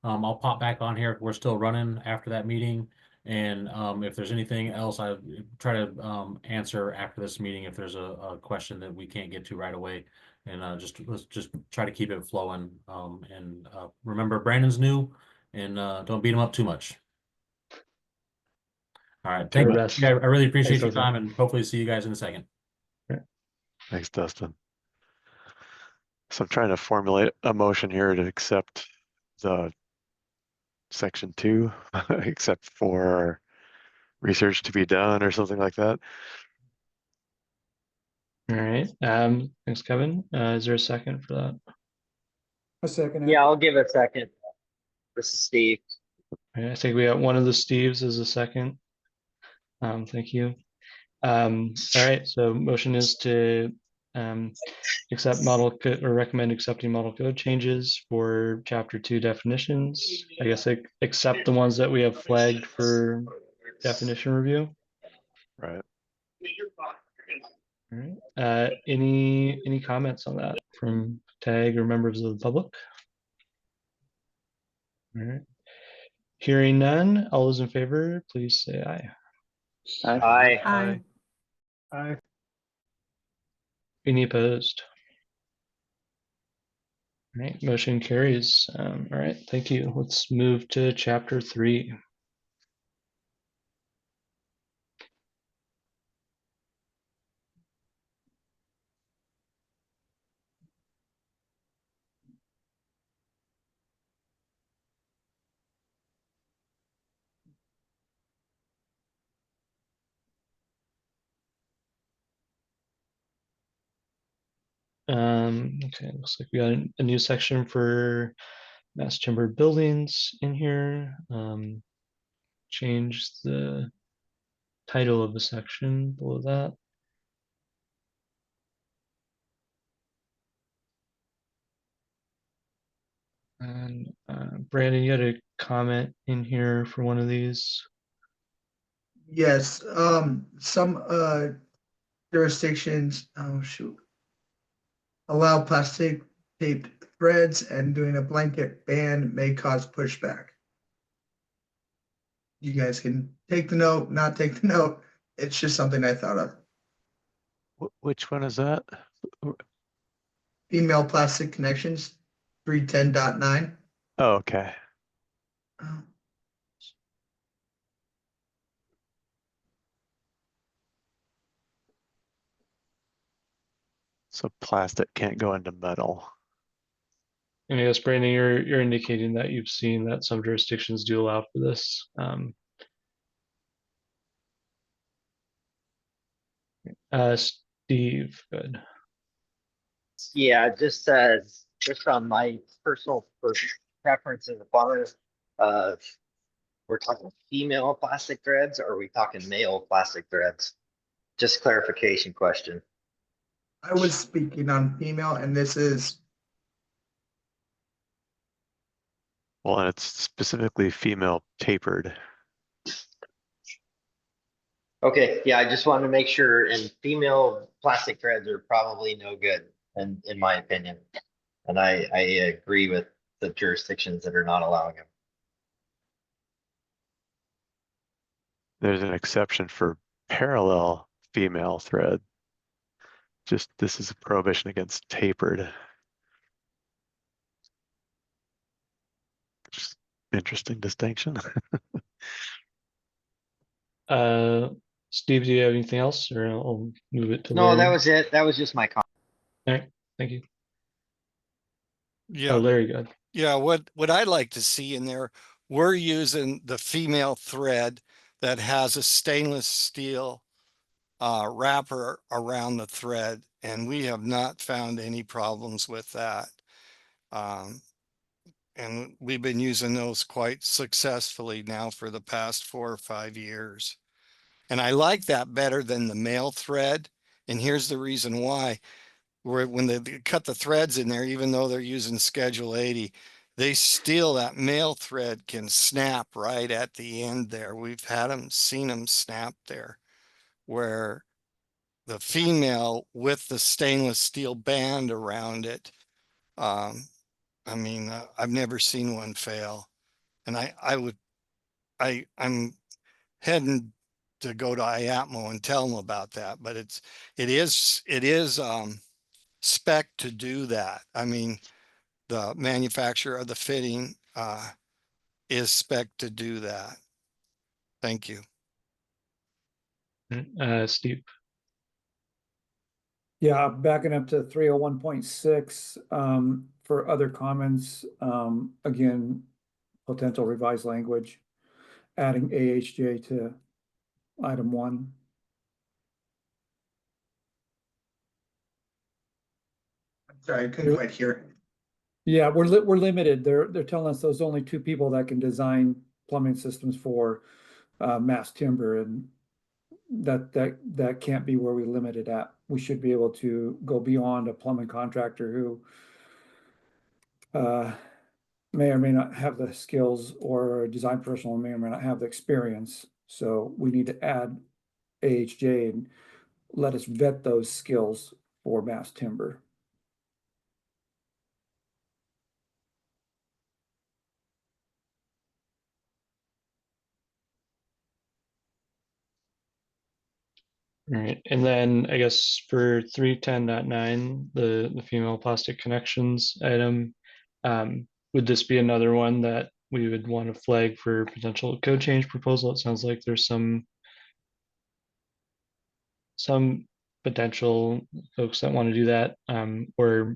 I'll pop back on here if we're still running after that meeting. And if there's anything else, I try to answer after this meeting if there's a question that we can't get to right away. And let's just try to keep it flowing. And remember, Brandon's new, and don't beat him up too much. All right. Thank you. I really appreciate your time and hopefully see you guys in a second. Thanks, Dustin. So I'm trying to formulate a motion here to accept the section 2, except for research to be done or something like that. All right. Thanks, Kevin. Is there a second for that? A second. Yeah, I'll give it a second. This is Steve. All right, I think we got one of the Steves as a second. Thank you. All right, so motion is to accept model code or recommend accepting model code changes for chapter 2 definitions. I guess accept the ones that we have flagged for definition review. Right. All right. Any comments on that from TAG or members of the public? All right. Hearing none, all those in favor, please say aye. Aye. Aye. Aye. Any opposed? All right, motion carries. All right, thank you. Let's move to chapter 3. Okay, looks like we got a new section for mass timber buildings in here. Change the title of the section below that. And Brandon, you had a comment in here for one of these. Yes, some jurisdictions, oh shoot, allow plastic taped threads, and doing a blanket ban may cause pushback. You guys can take the note, not take the note. It's just something I thought of. Which one is that? Female plastic connections, 310.9. Oh, okay. Oh. So plastic can't go into metal. And I guess Brandon, you're indicating that you've seen that some jurisdictions do allow for this. Steve, good. Yeah, it just says, just on my personal preference as a farmer, we're talking female plastic threads, or are we talking male plastic threads? Just clarification question. I was speaking on female, and this is Well, and it's specifically female tapered. Okay, yeah, I just wanted to make sure, and female plastic threads are probably no good, in my opinion. And I agree with the jurisdictions that are not allowing them. There's an exception for parallel female thread. Just this is a prohibition against tapered. Just interesting distinction. Steve, do you have anything else, or I'll move it to No, that Larry? was it. That was just my comment. All right, thank you. Yeah. Oh, Larry, good. Yeah, what I'd like to see in there, we're using the female thread that has a stainless steel wrapper around the thread, and we have not found any problems with that. And we've been using those quite successfully now for the past 4 or 5 years. And I like that better than the male thread. And here's the reason why. When they cut the threads in there, even though they're using Schedule 80, they still, that male thread can snap right at the end there. We've seen them snap there, where the female with the stainless steel band around it, I mean, I've never seen one fail. And I'm heading to go to IAPMO and tell them about that, but it is spec to do that. I mean, the manufacturer of the fitting is spec to do that. Thank you. Steve. Yeah, backing up to 301.6, for other comments, again, potential revised language, adding AHJ to item 1. I'm sorry, I couldn't quite hear. Yeah, we're limited. They're telling us there's only 2 people that can design plumbing systems for mass timber, and that can't be where we limit it at. We should be able to go beyond a plumbing contractor who may or may not have the skills, or a design professional may or may not have the experience. So we need to add AHJ and let us vet those skills for mass timber. All right, and then I guess for 310.9, the female plastic connections item, would this be another one that we would want to flag for potential code change proposal? It sounds like there's some potential folks that want to do that, or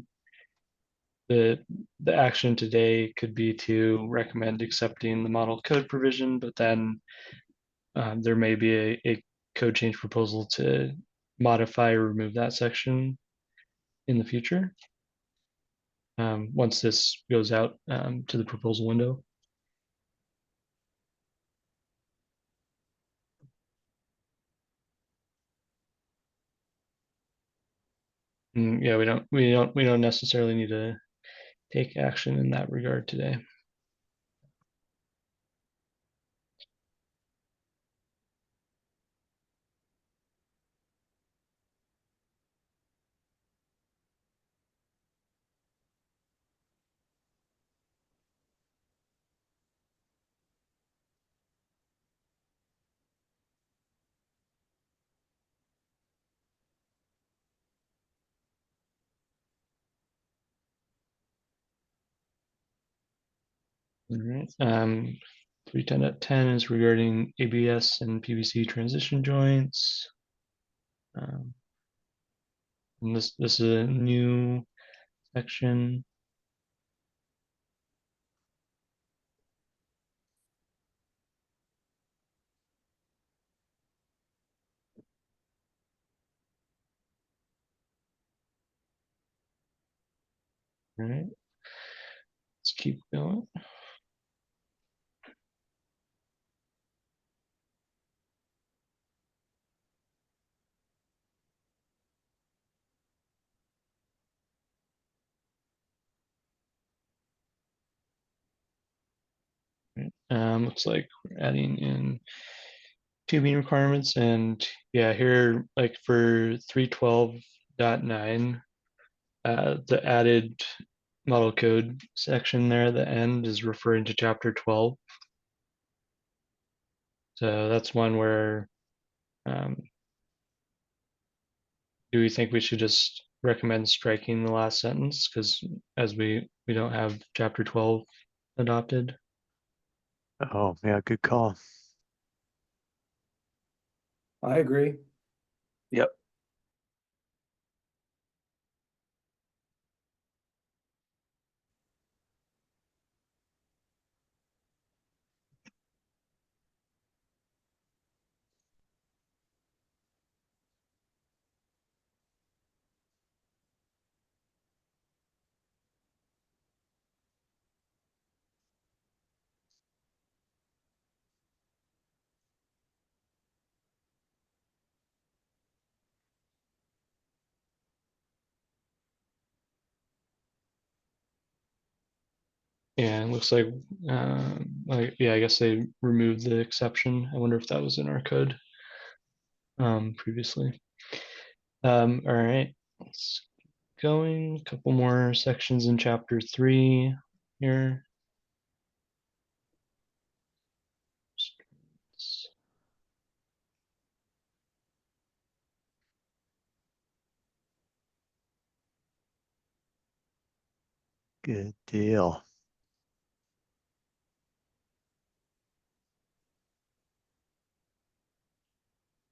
the action today could be to recommend accepting the model code provision, but then there may be a code change proposal to modify or remove that section in the future, once this goes out to the proposal window. Yeah, we don't necessarily need to take action in that regard today. All right. 310.10 is regarding ABS and PVC transition joints. And this is a new section. All right. Let's keep going. Looks like we're adding in tubing requirements, and yeah, here like for 312.9, the added model code section there at the end is referring to chapter 12. So that's one where do we think we should just recommend striking the last sentence because as we don't have chapter 12 adopted? Oh, yeah, good call. I agree. Yep. Yeah, it looks like yeah, I guess they removed the exception. I wonder if that was in our code previously. All right, let's keep going. A couple more sections in chapter 3 here. Good deal.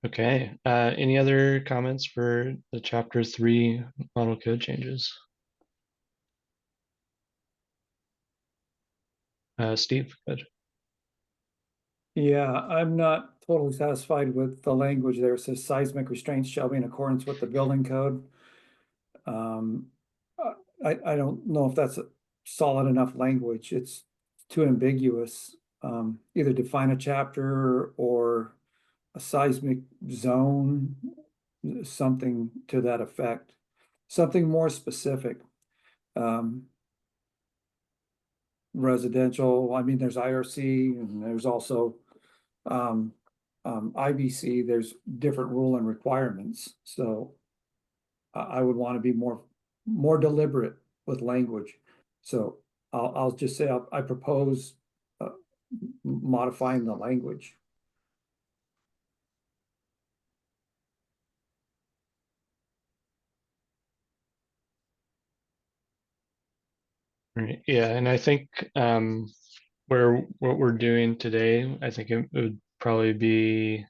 Okay, any other comments for the chapter 3 model code changes? Steve, good. Yeah, I'm not totally satisfied with the language there. It says seismic restraints shall be in accordance with the building code. Um, I don't know if that's a solid enough language. It's too ambiguous. Either define a chapter or a seismic zone, something to that effect, something more specific. Residential, I mean, there's IRC and there's also IBC, there's different rule and requirements. So I would want to be more deliberate with language. So I'll just say I propose modifying the language. Right. Yeah, and I think where what we're doing today, I think it would probably be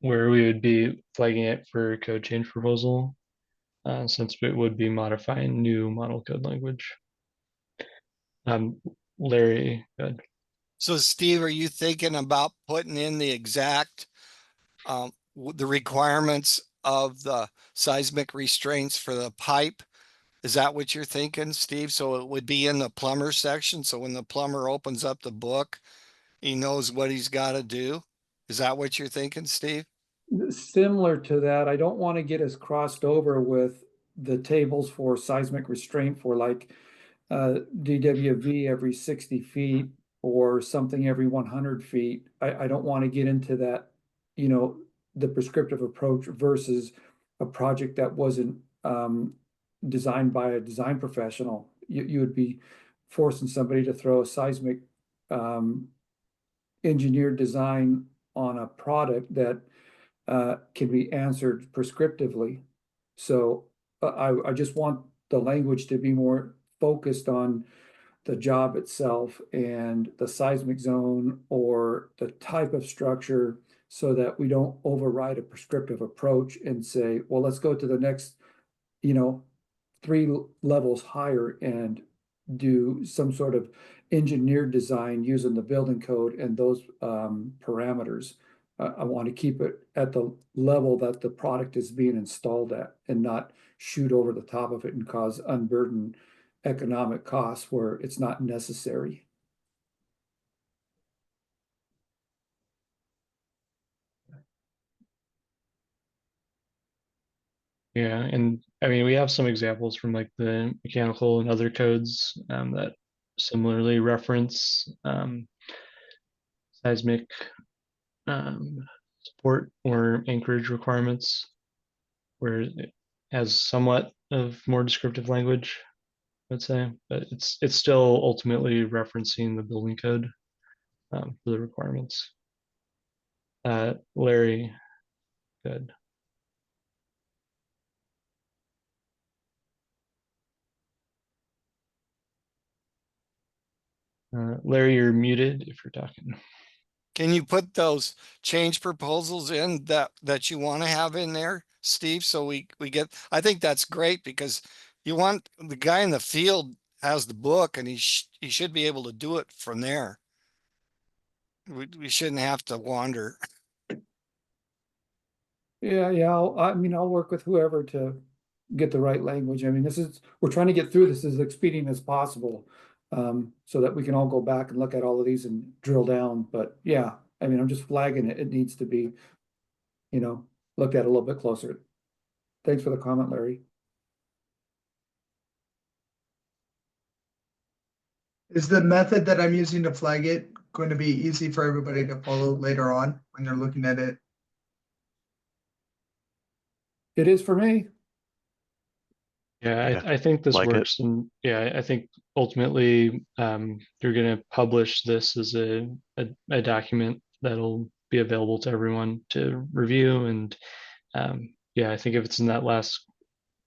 where we would be flagging it for code change proposal, since it would be modifying new model code language. Larry, good. So Steve, are you thinking about putting in the exact, the requirements of the seismic restraints for the pipe? Is that what you're thinking, Steve? So it would be in the plumber section. So when the plumber opens up the book, he knows what he's got to do. Is that what you're thinking, Steve? Similar to that, I don't want to get us crossed over with the tables for seismic restraint for like DWV every 60 feet or something every 100 feet. I don't want to get into that, the prescriptive approach versus a project that wasn't designed by a design professional. You would be forcing somebody to throw a seismic engineered design on a product that can be answered prescriptively. So I just want the language to be more focused on the job itself and the seismic zone or the type of structure so that we don't override a prescriptive approach and say, well, let's go to the next, 3 levels higher and do some sort of engineered design using the building code and those parameters. I want to keep it at the level that the product is being installed at and not shoot over the top of it and cause unburdened economic costs where it's not necessary. Yeah, and I mean we have some examples from like the mechanical and other codes that similarly reference seismic support or anchorage requirements, where it has somewhat of more descriptive language, I'd say, but it's still ultimately referencing the building code for the requirements. Larry, good. Larry, you're muted if you're talking. Can you put those change proposals in that you want to have in there, Steve? So we get, I think that's great because you want the guy in the field has the book and he should be able to do it from there. We shouldn't have to wander. Yeah, I mean, I'll work with whoever to get the right language. I mean, we're trying to get through this as expedient as possible. So that we can all go back and look at all of these and drill down. But yeah, I mean, I'm just flagging it. It needs to be, looked at a little bit closer. Thanks for the comment, Larry. Is the method that I'm using to flag it going to be easy for everybody to follow later on when they're looking at it? It is for me. Yeah, Yeah, I think this like it. works, and yeah, I think ultimately you're going to publish this as a document that'll be available to everyone to review, and yeah, I think if it's in that last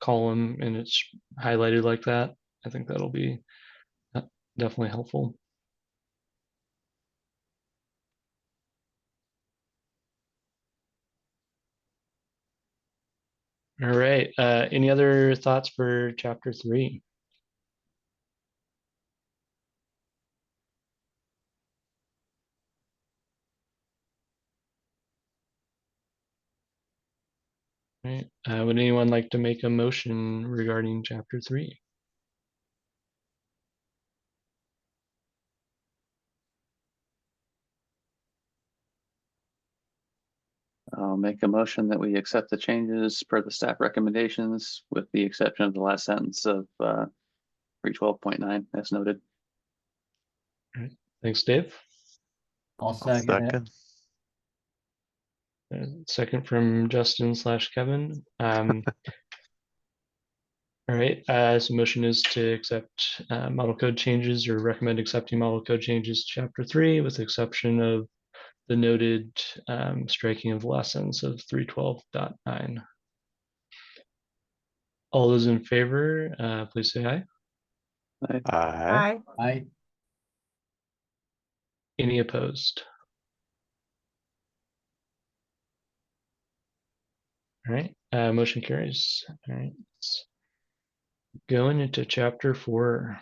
column and it's highlighted like that, I think that'll be definitely helpful. All right. Any other thoughts for chapter 3? All right. Would anyone like to make a motion regarding chapter 3? I'll make a motion that we accept the changes per the staff recommendations, with the exception of the last sentence of 312.9 as noted. All right. Thanks, Dave. I'll second it. Second from Justin/Kevin. All right, so motion is to accept model code changes or recommend accepting model code changes to chapter 3 with the exception of the noted striking of the last sentence of 312.9. All those in favor, please say aye. Aye. Aye. Any opposed? All right, motion carries. All right, let's going into chapter 4.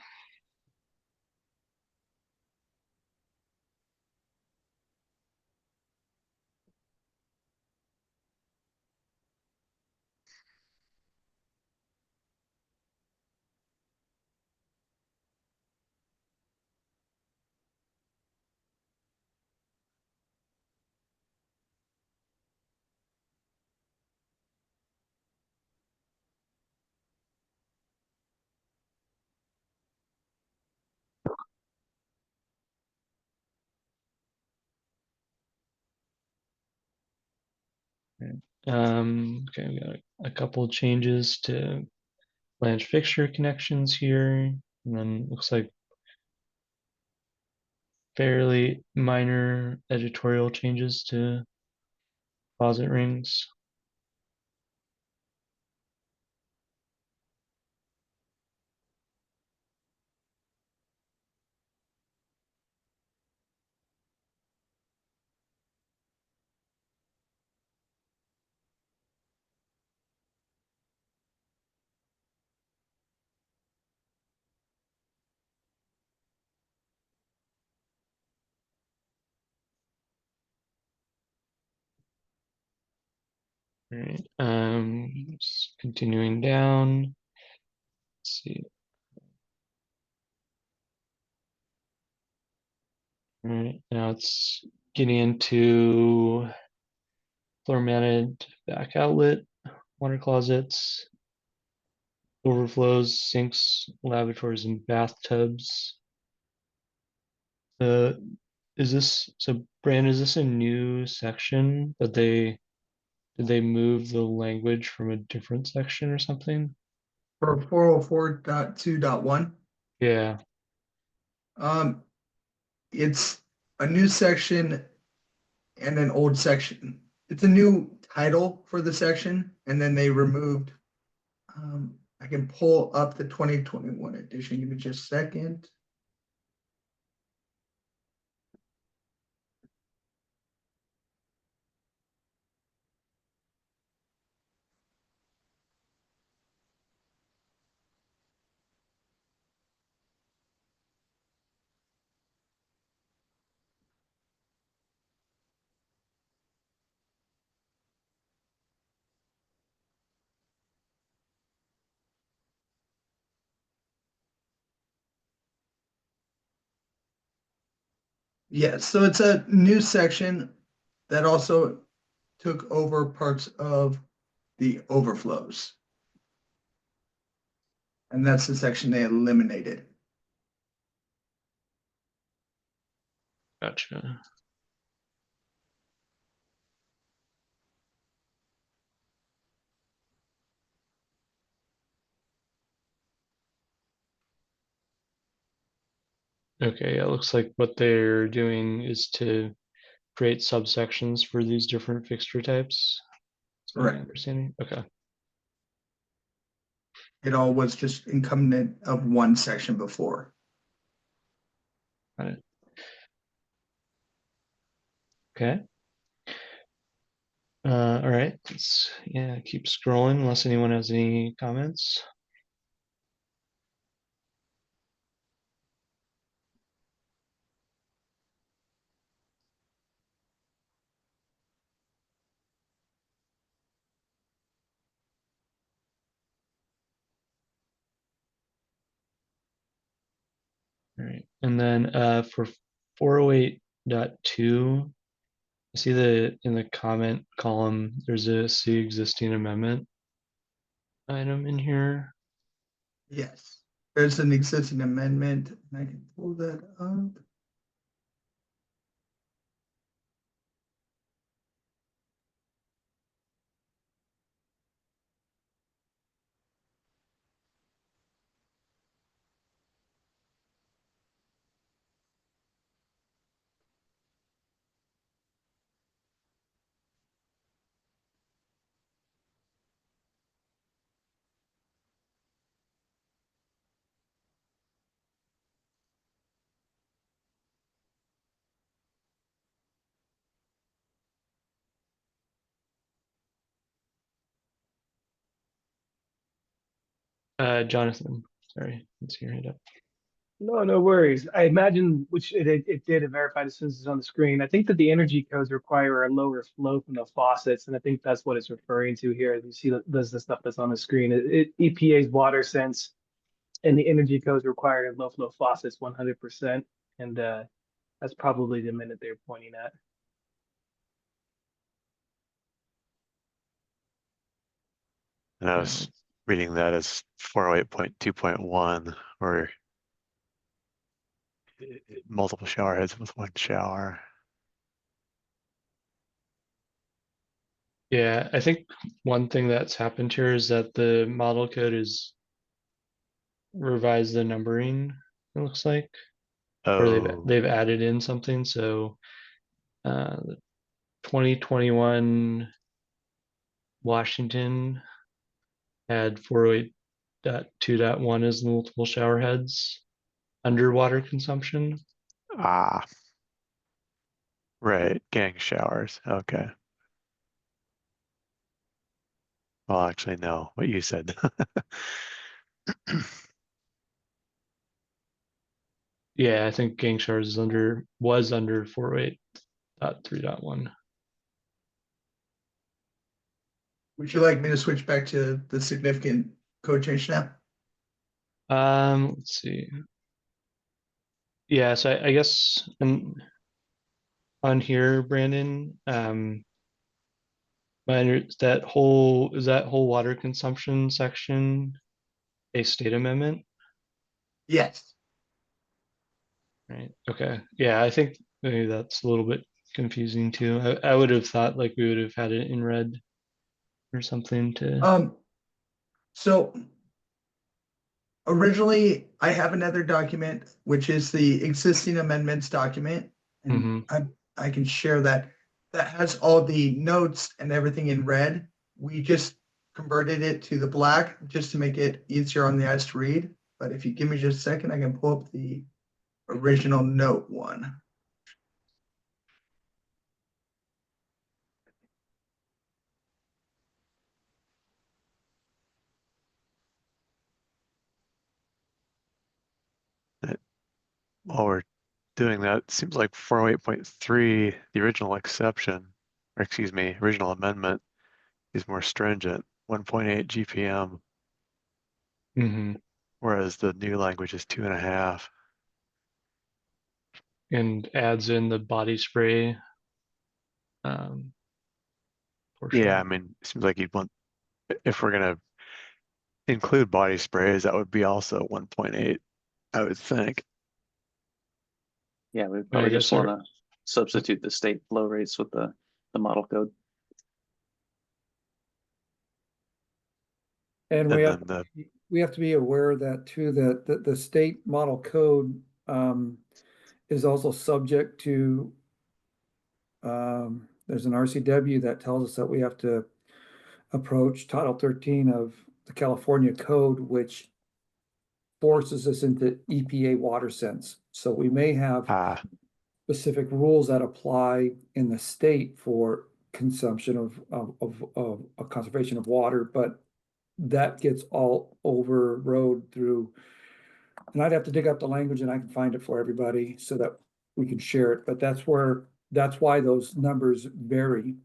Okay, we got a couple of changes to flange fixture connections here, and then looks like fairly minor editorial changes to closet rings. All right, just continuing down. Let's see. All right, now it's getting into floor mounted back outlet, water closets, overflows, sinks, lavatories, and bathtubs. is this, so Brandon, is this a new section that did they move the language from a different section or something? For 404.2.1, Yeah, it's a new section and an old section. It's a new title for the section, and then they removed, I can pull up the 2021 edition. Give me just a second. Yeah, so it's a new section that also took over parts of the overflows. And that's the section they eliminated. gotcha. Okay, yeah, it looks like what they're doing is to create subsections for these different fixture types. That's my Correct. understanding. Okay. It all was just incumbent of one section before. Got it. Okay. All right. Let's keep scrolling unless anyone has any comments. All right. And then for 408.2, I see in the comment column, there's a see existing amendment item in here. Yes, there's an existing amendment, and I can pull that up. Jonathan, sorry, let's see your hand up. No, no worries. I imagine, which it did, it verified as soon as it's on the screen. I think that the energy codes require a lower flow from the faucets, and I think that's what it's referring to here. You see, there's the stuff that's on the screen. EPA's water sense and the energy codes require low flow faucets 100%, and that's probably the minute they're pointing at. And I was reading that as 408.2.1, or multiple shower heads with one shower. Yeah, I think one thing that's happened here is that the model code is revised the numbering, it looks like. Or Oh, they've added in something. So the 2021 Washington had 408.2.1 as multiple shower heads under water consumption. ah, right, gang showers. Okay. Well, actually, no, what you said. Yeah, I think gang showers was under 408.3.1. Would you like me to switch back to the significant code change now? Let's see. Yeah, so I guess on here, Brandon, is that whole water consumption section a state amendment? Yes. Right. Okay. Yeah, I think maybe that's a little bit confusing too. I would have thought like we would have had it in red or something to. So originally, I have another document, which is the existing amendments document. And Mhm. I can share that. That has all the notes and everything in red. We just converted it to the black just to make it easier on the eyes to read. But if you give me just a second, I can pull up the original note one. While we're doing that, it seems like 408.3, the original exception, or excuse me, original amendment is more stringent, 1.8 GPM, Mhm. whereas the new language is 2.5. And adds in the body spray portion. Yeah, I mean, it seems like you'd want, if we're gonna include body sprays, that would be also 1.8, I would think. Yeah, we I probably guess just want to substitute the state flow rates with the model code. And And then we have to be aware of that too, that the state model code is also subject to there's an RCW that tells us that we have to approach Title 13 of the California Code, which forces us into EPA water sense. So we may have specific rules that apply in the state for consumption of conservation of water, but that gets all overrode through, and I'd have to dig up the language and I can find it for everybody so that we can share it, but that's why those numbers vary.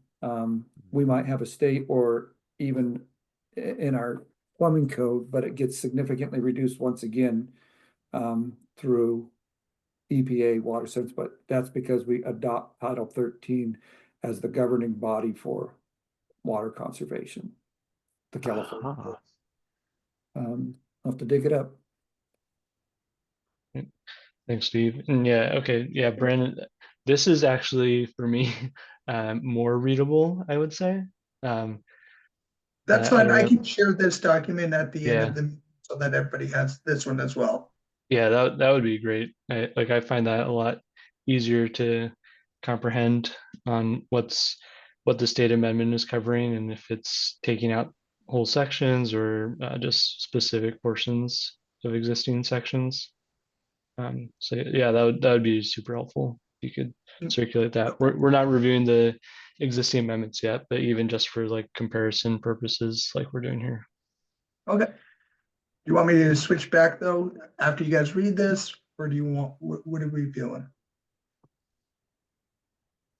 We might have a state or even in our plumbing code, but it gets significantly reduced once again through EPA water sense, but that's because we adopt Title 13 as the governing body for water conservation. The California code. I'll have to dig it up. Thanks, Steve. And yeah, okay, yeah, Brandon, this is actually for me more readable, I would say. That's I fine. don't I know. can share this document at the end Yeah. of the, so that everybody has this one as well. Yeah, that would be great. I find that a lot easier to comprehend on what the state amendment is covering and if it's taking out whole sections or just specific portions of existing sections. So yeah, that would be super helpful if you could circulate that. We're not reviewing the existing amendments yet, but even just for like comparison purposes, like we're doing here. Okay. You want me to switch back though after you guys read this, or do you want, what are we feeling?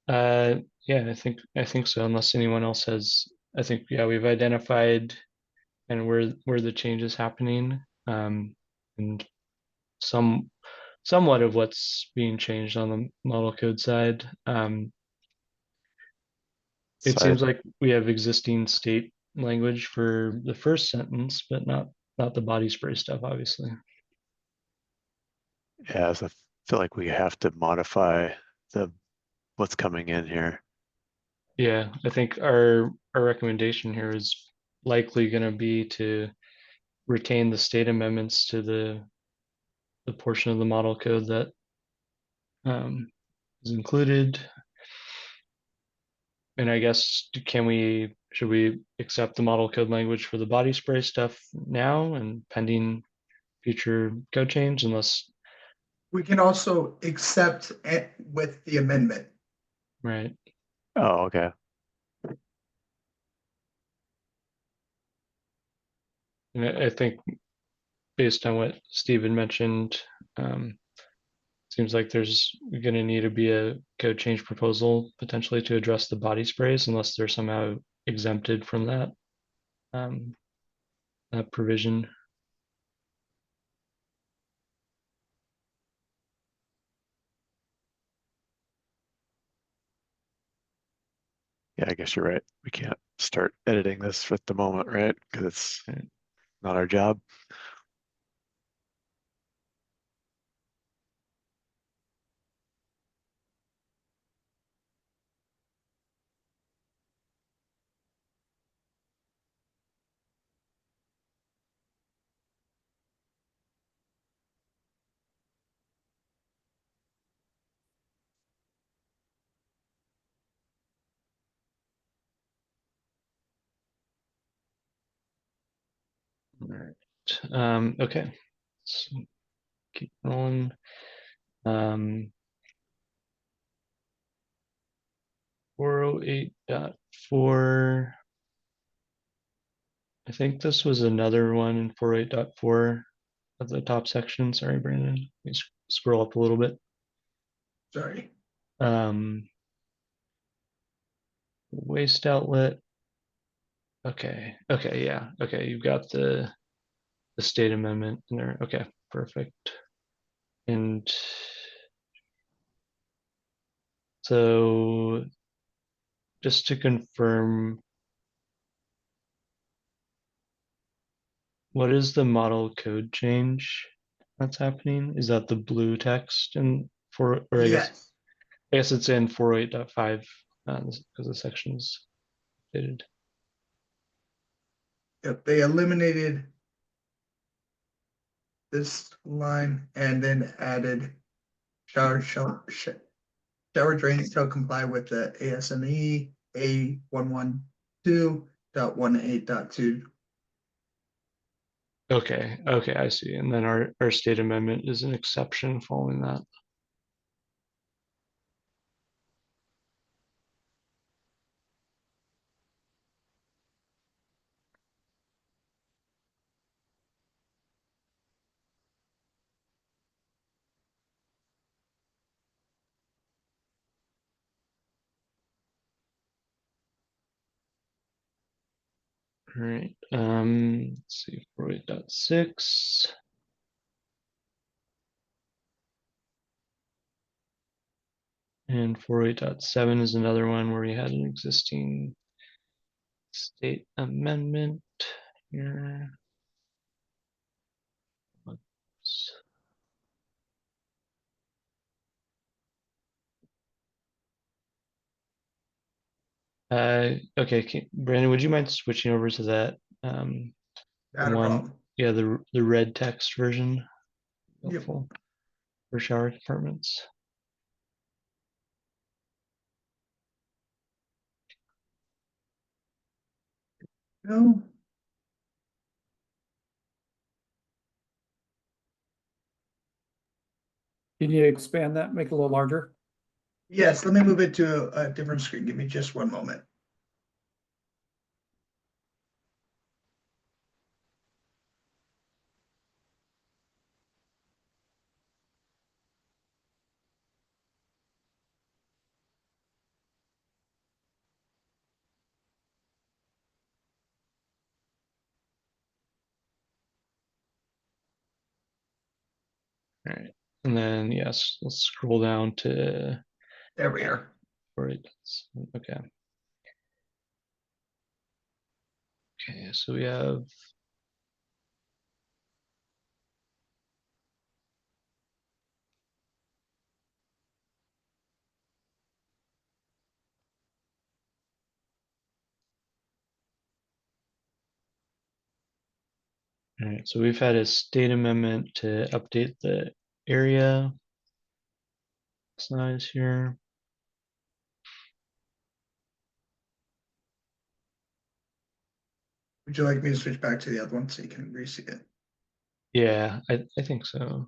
Yeah, I think so. Unless anyone else has, I think yeah, we've identified and where the change is happening, and somewhat of what's being changed on the model code side. It seems like we have existing state language for the first sentence, but not the body spray stuff, obviously. Yeah, so I feel like we have to modify what's coming in here. Yeah, I think our recommendation here is likely going to be to retain the state amendments to the portion of the model code that is included. And I guess should we accept the model code language for the body spray stuff now and pending future code change unless. We can also accept it with the amendment. Right. Oh, okay. And I think based on what Stephen mentioned, seems like there's going to need to be a code change proposal potentially to address the body sprays unless they're somehow exempted from that that provision. Yeah, I guess you're right. We can't start editing this at the moment, right? Because it's not our job. Okay. Let's keep rolling. 408.4. I think this was another one in 408.4 of the top section. Sorry, Brandon. Let me scroll up a little bit. Sorry. Waste outlet. Okay. Okay. Yeah. Okay. You've got the state amendment in there. Okay. Perfect. And so just to confirm, what is the model code change that's happening? Is that the blue text and or I Yes. guess it's in 408.5 because the section's updated. Yep, they eliminated this line and then added shower drains shall comply with the ASME A112.18.2. Okay, okay, I see. And then our state amendment is an exception following that. All right, let's see, 408.6. And 408.7 is another one where we had an existing state amendment here. Okay, Brandon, would you mind switching over to that Not a problem. yeah, the red text version? Yep. Helpful for shower compartments. No. Can you expand that, make it a little larger? Yes, let me move it to a different screen. Give me just one moment. All right, and then yes, let's scroll down to There we are. okay. Okay, so we have all right, so we've had a state amendment to update the area size here. Would you like me to switch back to the other one so you can re-see it? Yeah, I think so.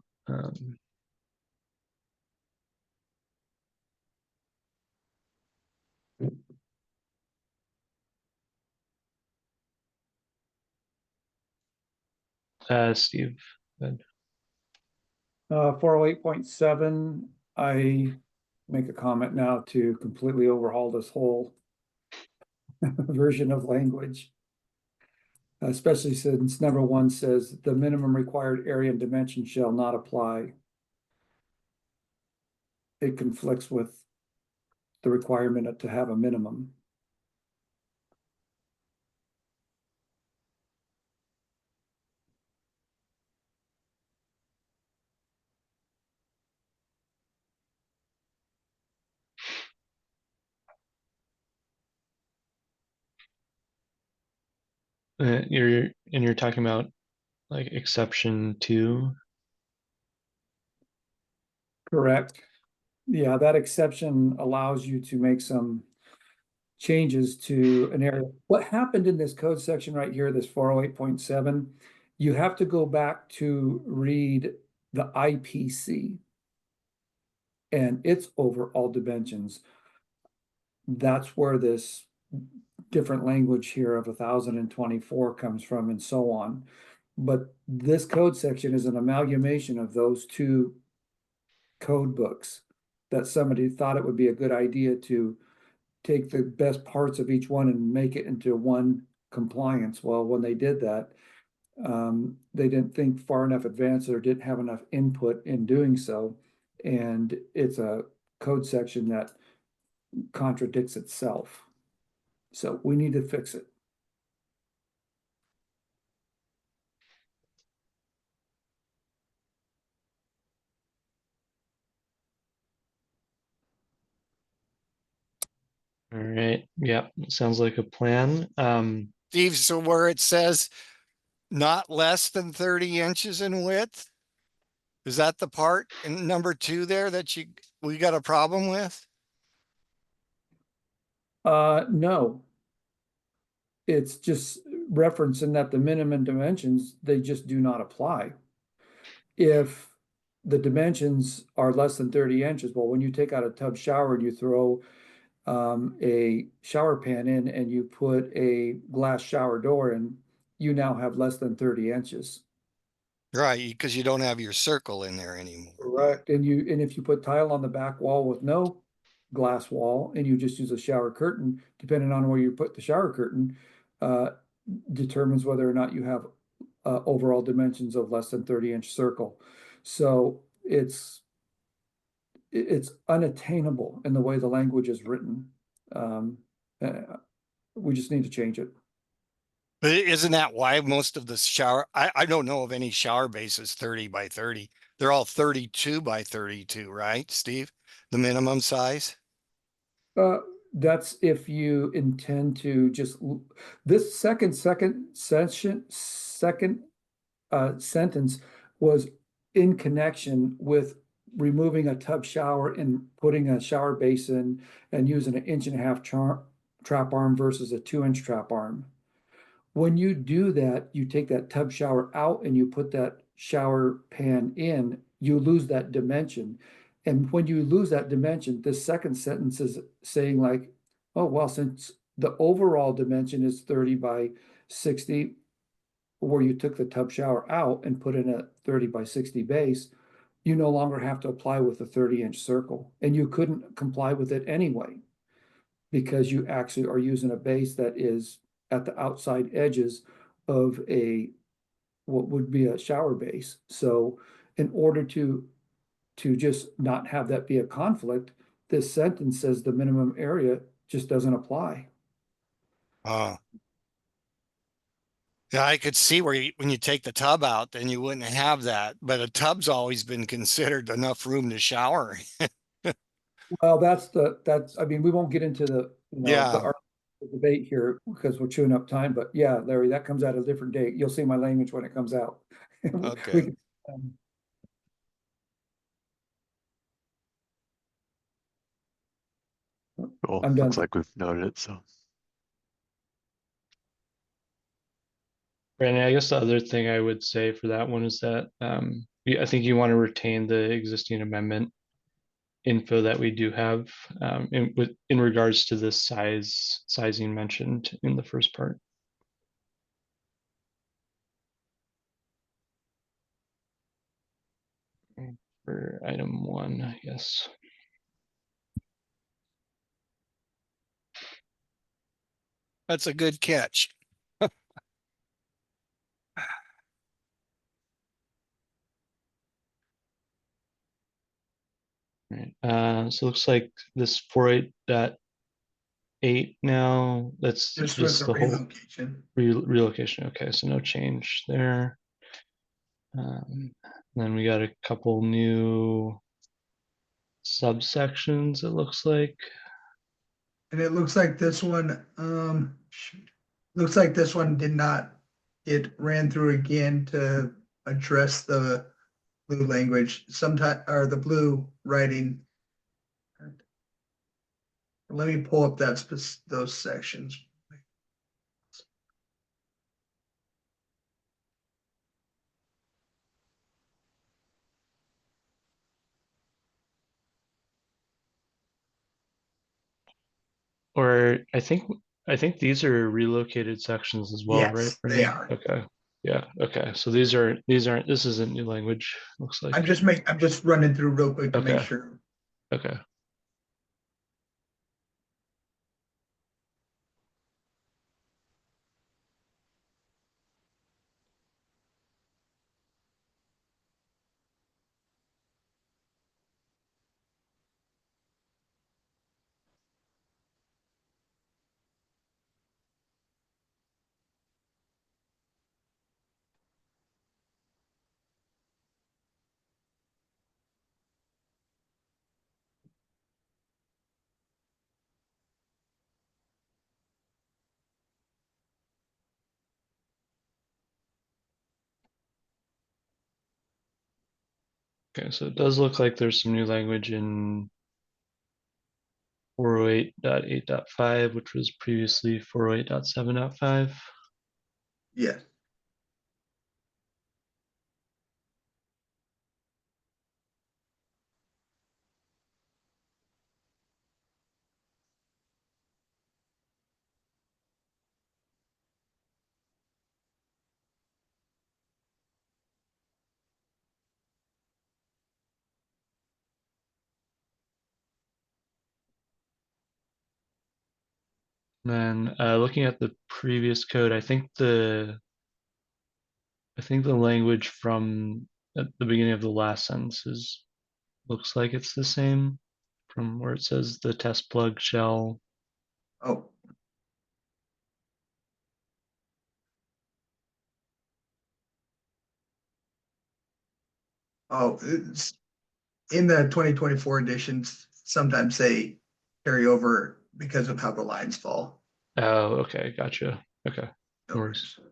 Steve, good. 408.7, I make a comment now to completely overhaul this whole version of language. Especially since number 1 says the minimum required area and dimension shall not apply. It conflicts with the requirement to have a minimum. You're talking about like exception 2. Correct. Yeah, that exception allows you to make some changes to an area. What happened in this code section right here, this 408.7, You have to go back to read the IPC and its overall dimensions. That's where this different language here of 1024 comes from and so on. But this code section is an amalgamation of those two code books that somebody thought it would be a good idea to take the best parts of each one and make it into one compliance. Well, when they did that, they didn't think far enough advanced or didn't have enough input in doing so. And it's a code section that contradicts itself. So we need to fix it. All right. Yep. Sounds like a plan. Steve, so where it says not less than 30 inches in width, is that the part in number 2 there that we got a problem with? No. It's just referencing that the minimum dimensions, they just do not apply. If the dimensions are less than 30 inches, well, when you take out a tub shower and you throw a shower pan in and you put a glass shower door in, you now have less than 30 inches. Right, because you don't have your circle in there anymore. Correct. And if you put tile on the back wall with no glass wall and you just use a shower curtain, depending on where you put the shower curtain, determines whether or not you have overall dimensions of less than 30-inch circle. So it's unattainable in the way the language is written. We just need to change it. But isn't that why most of the I don't know of any shower bases 30 by 30. They're all 32 by 32, right, Steve? The minimum size? That's if you intend to just this second sentence was in connection with removing a tub shower and putting a shower basin and using an 1.5-inch trap arm versus a 2-inch trap arm. When you do that, you take that tub shower out and you put that shower pan in, you lose that dimension. And when you lose that dimension, this second sentence is saying like, oh, well, since the overall dimension is 30 by 60, where you took the tub shower out and put in a 30 by 60 base, you no longer have to apply with a 30-inch circle. And you couldn't comply with it anyway, because you actually are using a base that is at the outside edges of what would be a shower base. So in order to just not have that be a conflict, this sentence says the minimum area just doesn't apply. Yeah, I could see where when you take the tub out, then you wouldn't have that. But a tub's always been considered enough room to shower. Well, I mean, we won't get into the Yeah. the debate here because we're chewing up time. But yeah, Larry, that comes out a different date. You'll see my language when it comes out. Okay. Cool. I'm done. Looks like we've noted it, so. Brandon, I guess the other thing I would say for that one is that I think you want to retain the existing amendment info that we do have in regards to the sizing mentioned in the first part. For item 1, I guess. That's a good catch. Right. So it looks like this 48.8 now, that's Just just with the the whole relocation. relocation. Okay, so no change there. Then we got a couple new subsections, it looks like. And it looks like this one, looks like this one did not, it ran through again to address the blue language, or the blue writing. Let me pull up those sections. Or I think these are relocated sections as well, right? Yes, they Brendan? are. Okay. Yeah, okay. So these aren't, this isn't new language, looks like. I'm just running through real quick to make Okay. sure. Okay. Okay, so it does look like there's some new language in 408.8.5, which was previously 408.7.5. Yes. And then looking at the previous code, I think the language from at the beginning of the last sentence looks like it's the same from where it says the test plug shall. Oh. Oh, it's in the 2024 editions, sometimes they carry over because of how the lines fall. Oh, okay, gotcha. Okay. No No worries. worries.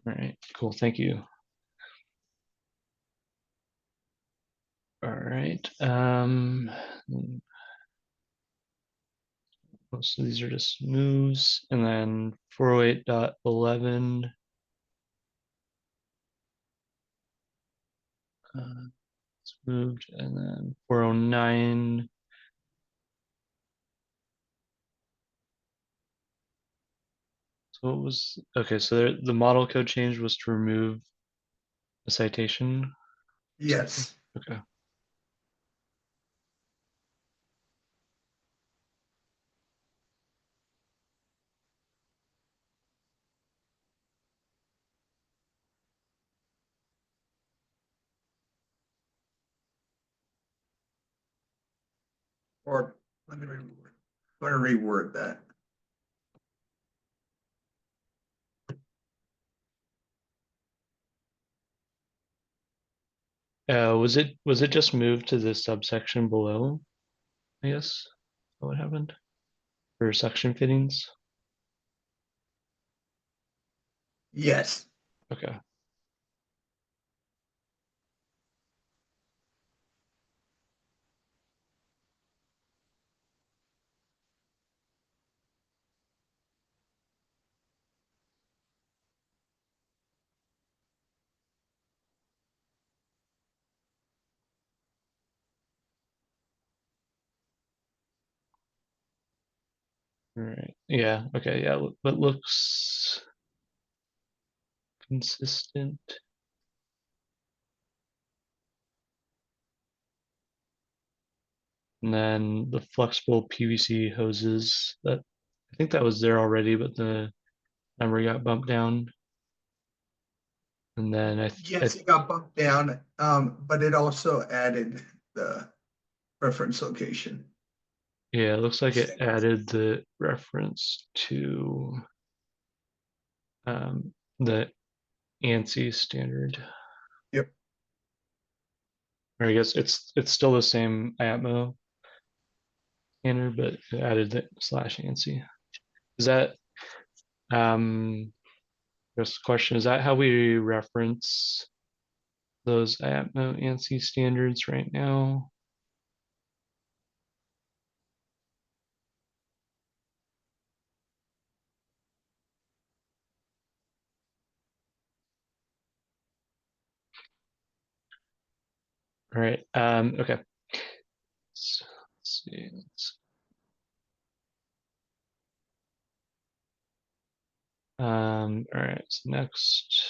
All right, cool. Thank you. All right. Most of these are just moves, and then 408.11. It's moved, and then 409. So what was okay? So the model code change was to remove a citation. Yes. Okay. Or let me reword. I'm going to reword that. Was it just moved to the subsection below? I guess what happened for suction fittings. Yes. Okay. All right. Yeah. Okay. Yeah. But looks consistent. And then the flexible PVC hoses that I think that was there already, but the number got bumped down. And then Yes, it got bumped down, but it also added the reference location. Yeah, it looks like it added the reference to the ANSI standard. Yep. Or I guess it's still the same IATMO standard, but it added the slash ANSI. Is that just question, is that how we reference those IATMO ANSI standards right now? All right. Okay. So, let's see. All right. So next,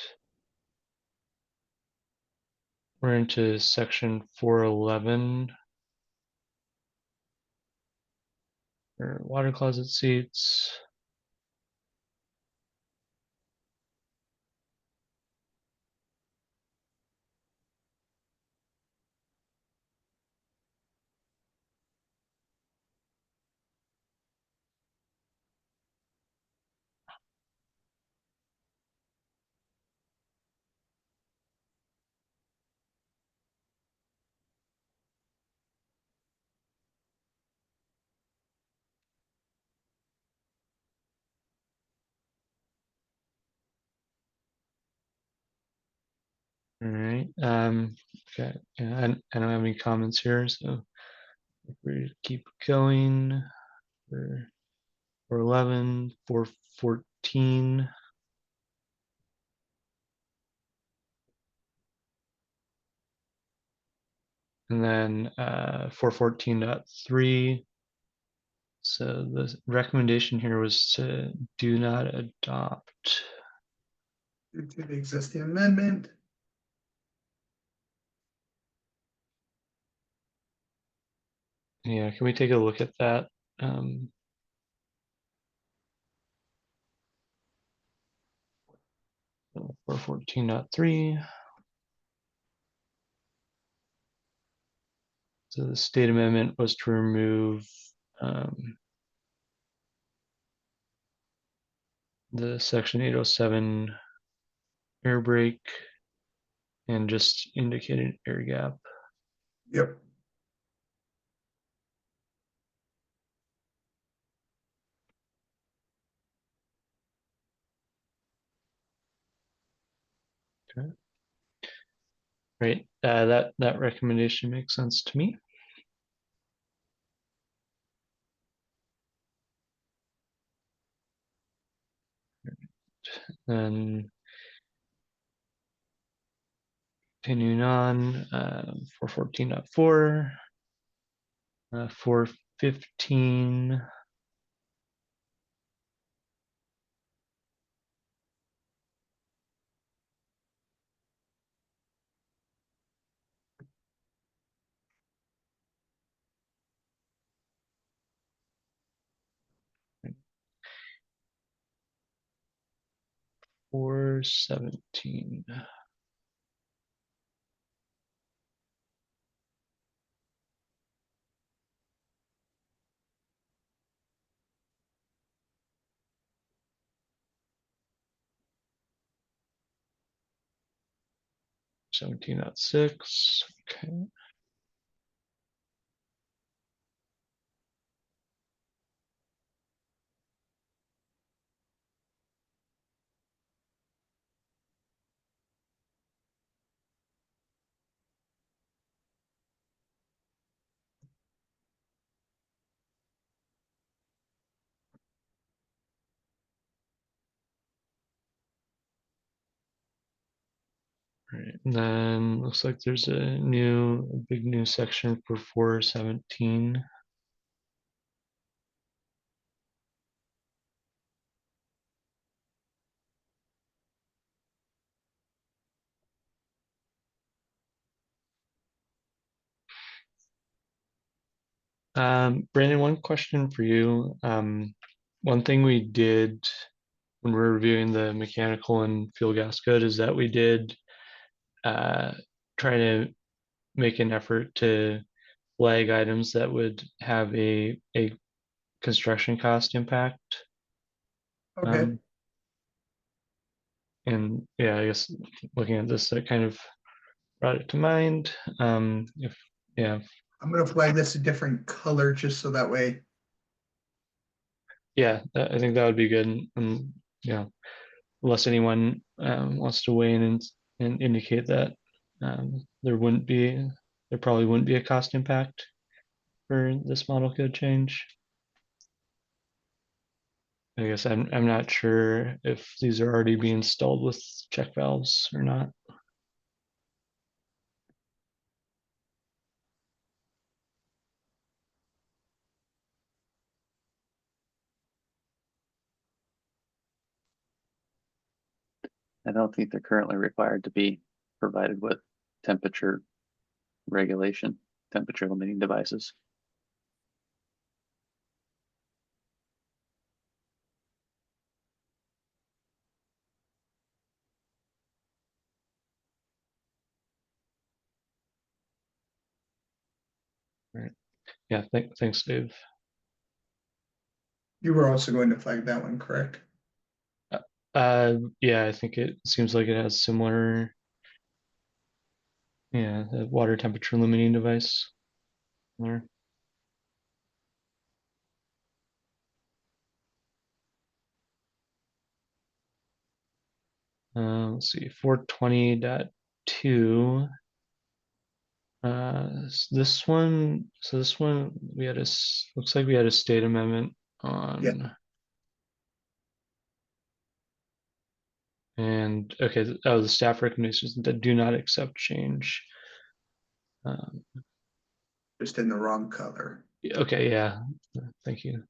we're into section 411, or water closet seats. All right. Okay. Yeah, I don't have any comments here, so we keep going. For 411, 414. And then 414.3. So the recommendation here was to do not adopt. Due to the existing amendment. Yeah, can we take a look at that? 414.3. So the state amendment was to remove the section 807 air brake and just indicate an air gap. Yep. Okay. Right. That recommendation makes sense to me. Then continuing on, 414.4, 415. Or 17. Seventeen at 6. Okay. Right. And then looks like there's a big new section for 417. Brandon, one question for you. One thing we did when we're reviewing the mechanical and fuel gas code is that we did try to make an effort to flag items that would have a construction cost impact. Okay. And yeah, I guess looking at this, that kind of brought it to mind. If yeah, I'm gonna flag this a different color just so that way. yeah, I think that would be good. And yeah, unless anyone wants to weigh in and indicate that there probably wouldn't be a cost impact for this model code change. I guess I'm not sure if these are already being installed with check valves or not. I don't think they're currently required to be provided with temperature regulation, temperature limiting devices. Right. Yeah, thanks, Dave. You were also going to flag that one, correct? Yeah, I think it seems like it has similar, yeah, the water temperature limiting device there. Let's see, 420.2. This one, so this one we had looks like we had a state amendment on. Yeah. And okay, the staff recommendations that do not accept change. Just in the wrong color. Okay, yeah, thank you.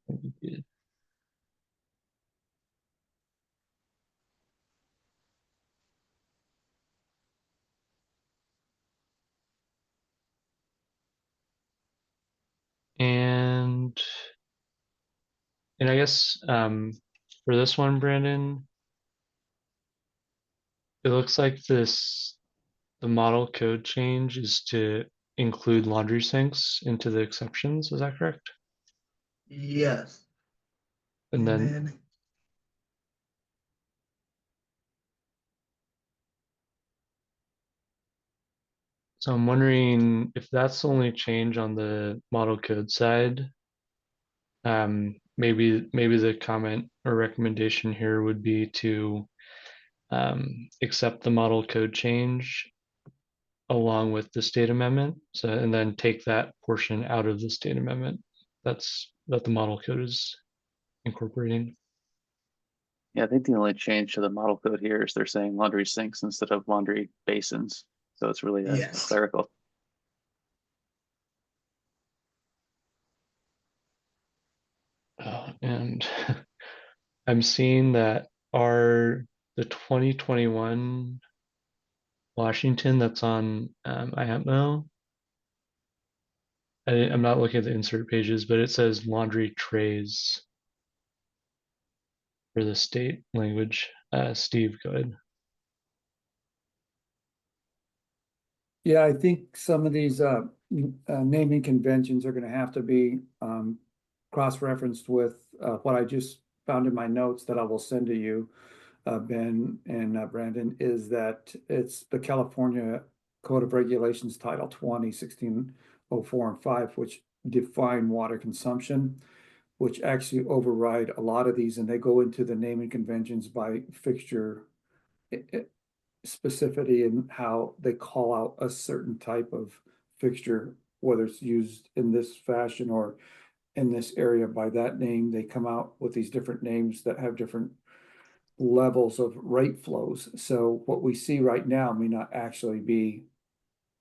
And I guess for this one, Brandon, it looks like the model code change is to include laundry sinks into the exceptions. Is that correct? Yes. And then so I'm wondering if that's the only change on the model code side. Maybe the comment or recommendation here would be to accept the model code change along with the state amendment. So and then take that portion out of the state amendment. That the model code is incorporating. Yeah, I think the only change to the model code here is they're saying laundry sinks instead of laundry basins. So it's really a clerical. And I'm seeing that the 2021 Washington that's on IAPMO. I'm not looking at the insert pages, but it says laundry trays for the state language. Steve, go ahead. Yeah, I think some of these naming conventions are going to have to be cross-referenced with what I just found in my notes that I will send to you, Ben and Brandon, is that it's the California Code of Regulations, Title 20, 1604 and 5, which define water consumption, which actually override a lot of these, and they go into the naming conventions by fixture specificity in how they call out a certain type of fixture, whether it's used in this fashion or in this area by that name. They come out with these different names that have different levels of rate flows. So what we see right now may not actually be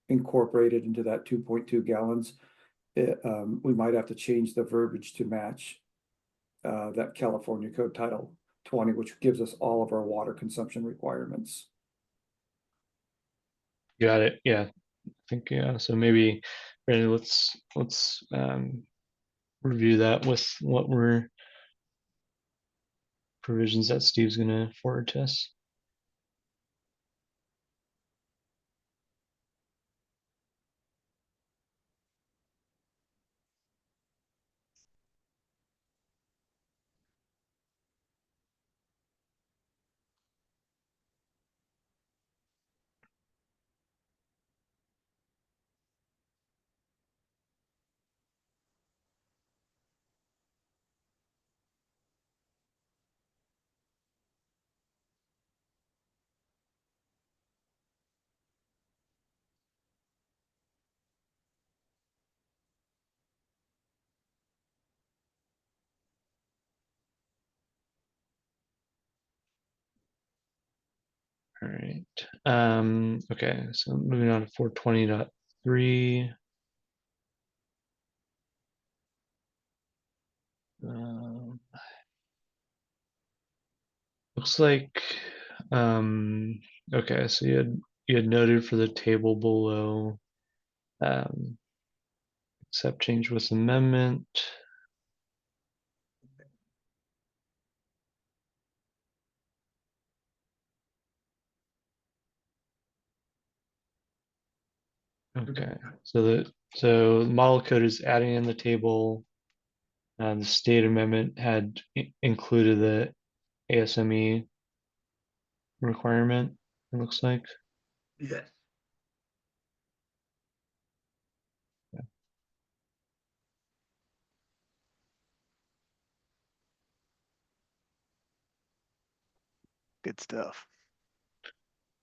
incorporated into that 2.2 gallons. We might have to change the verbiage to match that California Code Title 20, which gives us all of our water consumption requirements. Got it. Yeah, I think yeah. So maybe, Brandon, let's review that with what we're provisions that Steve's gonna forward to us. All right. Okay, so moving on to 420.3. Looks like okay, so you had noted for the table below accept change with amendment. Okay, so the model code is adding in the table. The state amendment had included the ASME requirement, it looks like. Yes. Good stuff.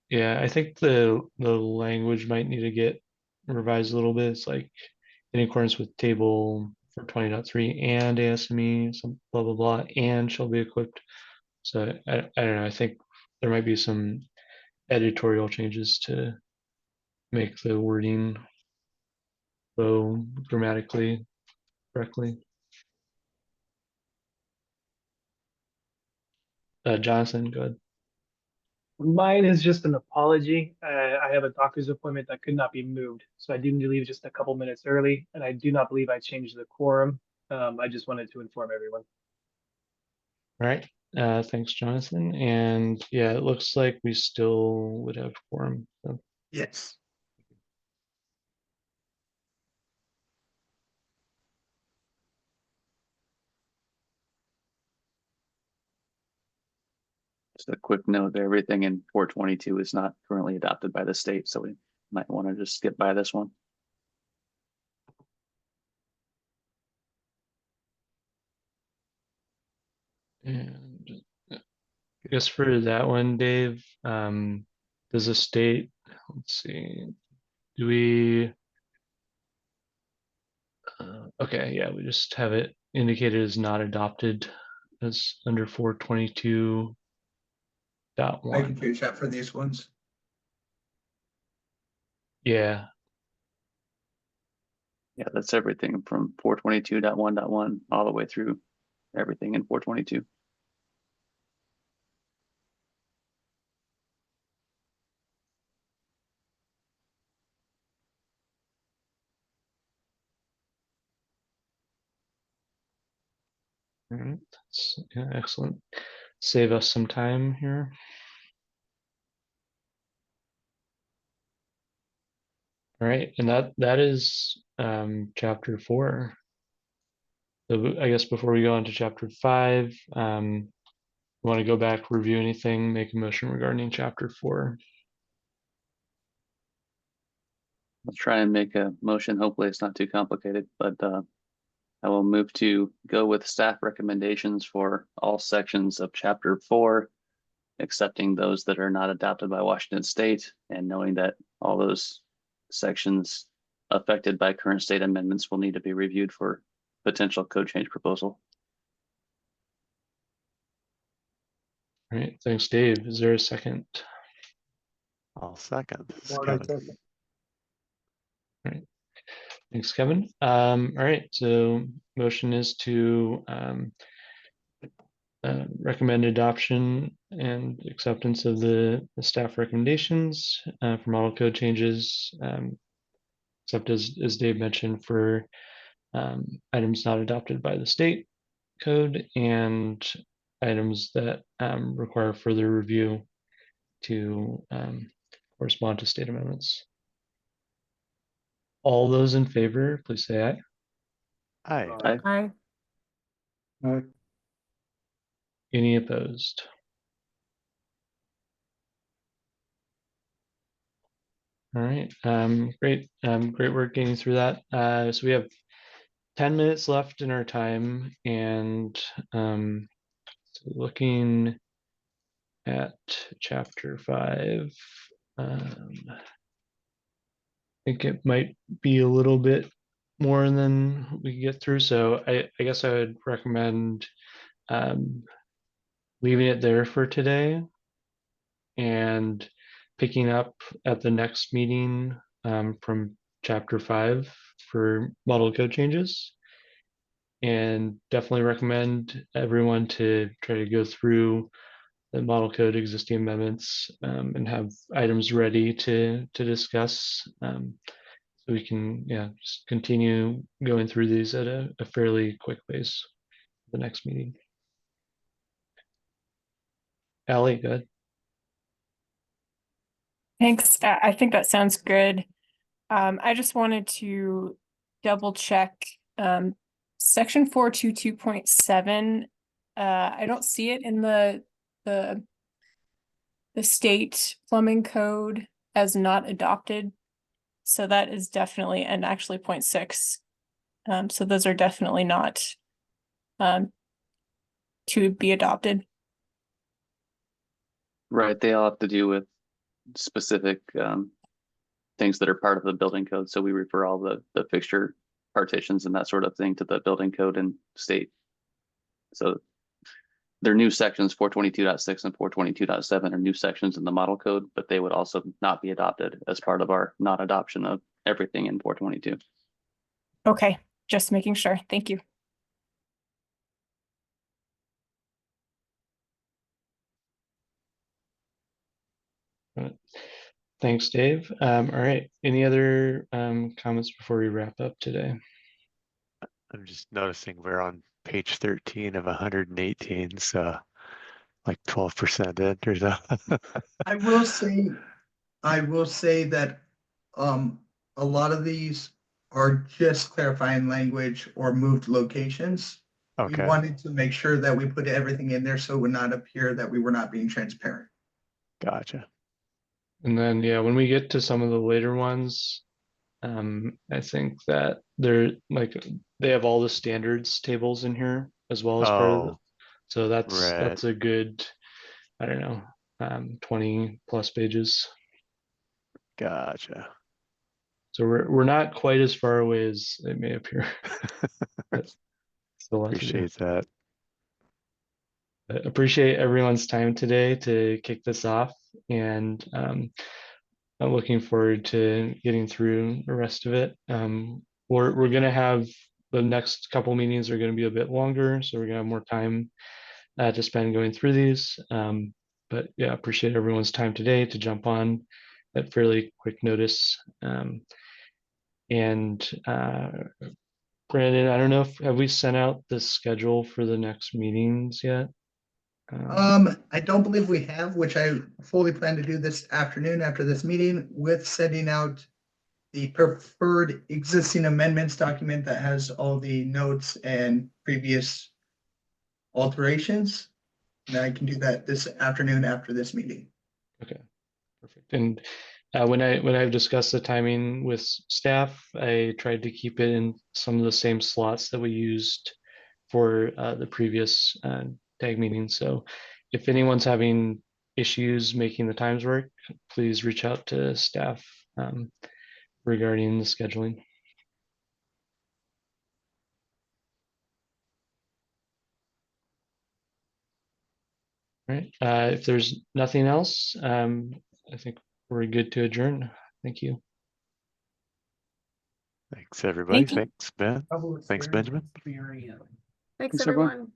Yeah, I think the language might need to get revised a little bit. It's like in accordance with table 420.3 and ASME, some blah blah blah, and shall be equipped. So I don't know. I think there might be some editorial changes to make the wording go grammatically correctly. Jonathan, go ahead. Mine is just an apology. I have a doctor's appointment that could not be moved, so I do need to leave just a couple minutes early, and I do not believe I changed the quorum. I just wanted to inform everyone. All right. Thanks, Jonathan. And yeah, it looks like we still would have quorum. So. Yes. Just a quick note, everything in 422 is not currently adopted by the state, so we might want to just skip by this one. And I guess for that one, Dave, does the state, let's see, do we, okay, yeah, we just have it indicated as not adopted as under 422.1. I can change that for these ones. Yeah, Yeah, that's everything from 422.1.1 all the way through everything in 422. all right, that's yeah, excellent. Save us some time here. All right, and that is chapter 4. So I guess before we go on to chapter 5, want to go back, review anything, make a motion regarding chapter 4. Let's try and make a motion. Hopefully it's not too complicated, but I will move to go with staff recommendations for all sections of chapter 4, accepting those that are not adopted by Washington State, and knowing that all those sections affected by current state amendments will need to be reviewed for potential code change proposal. All right, thanks, Dave. Is there a second? I'll second. This is Or I Kevin. second. All right, thanks, Kevin. All right, so motion is to recommend adoption and acceptance of the staff recommendations for model code changes, except as Dave mentioned, for items not adopted by the state code and items that require further review to correspond to state amendments. All those in favor, please say aye. Aye. Aye. Aye. Aye. Any opposed? All right, great, great work getting through that. So we have 10 minutes left in our time, and so looking at chapter 5, I think it might be a little bit more than we can get through. So I guess I would recommend leaving it there for today and picking up at the next meeting from chapter 5 for model code changes. And definitely recommend everyone to try to go through the model code existing amendments and have items ready to discuss. So we can just continue going through these at a fairly quick pace for the next meeting. Allie, go ahead. Thanks. I think that sounds good. I just wanted to double check section 422.7. I don't see it in the state plumbing code as not adopted. So that is definitely, and actually 0.6. So those are definitely not to be adopted. Right, they all have to do with specific things that are part of the building code. So we refer all the fixture partitions and that sort of thing to the building code and state. So their new sections 422.6 and 422.7 are new sections in the model code, but they would also not be adopted as part of our not adoption of everything in 422. Okay, just making sure. Thank you. Thanks, Dave. All right. Any other comments before we wrap up today? I'm just noticing we're on page 13 of 118, so like 12% in or so. I will say that a lot of these are just clarifying language or moved locations. We Okay, wanted to make sure that we put everything in there so it would not appear that we were not being transparent. gotcha. And then, when we get to some of the later ones, I think that they have all the standards tables in here as well as part of it. Oh, So right. that's a good, I don't know, 20 plus pages. Gotcha. So we're not quite as far away as it may appear. But still a lot to do. Appreciate that. Appreciate everyone's time today to kick this off, and I'm looking forward to getting through the rest of it. We're gonna have the next couple meetings are going to be a bit longer, so we're gonna have more time to spend going through these. But yeah, appreciate everyone's time today to jump on at fairly quick notice. And Brandon, I don't know if have we sent out the schedule for the next meetings yet? I don't believe we have, which I fully plan to do this afternoon after this meeting, with sending out the preferred existing amendments document that has all the notes and previous alterations. And I can do that this afternoon after this meeting. Okay, perfect. And when I've discussed the timing with staff, I tried to keep it in some of the same slots that we used for the previous tag meeting. So if anyone's having issues making the times work, please reach out to staff regarding the scheduling. All right. If there's nothing else, I think we're good to adjourn. Thank you. Thanks, everybody. Thank you. Thanks, Ben. Thanks, Benjamin. Thanks, everyone.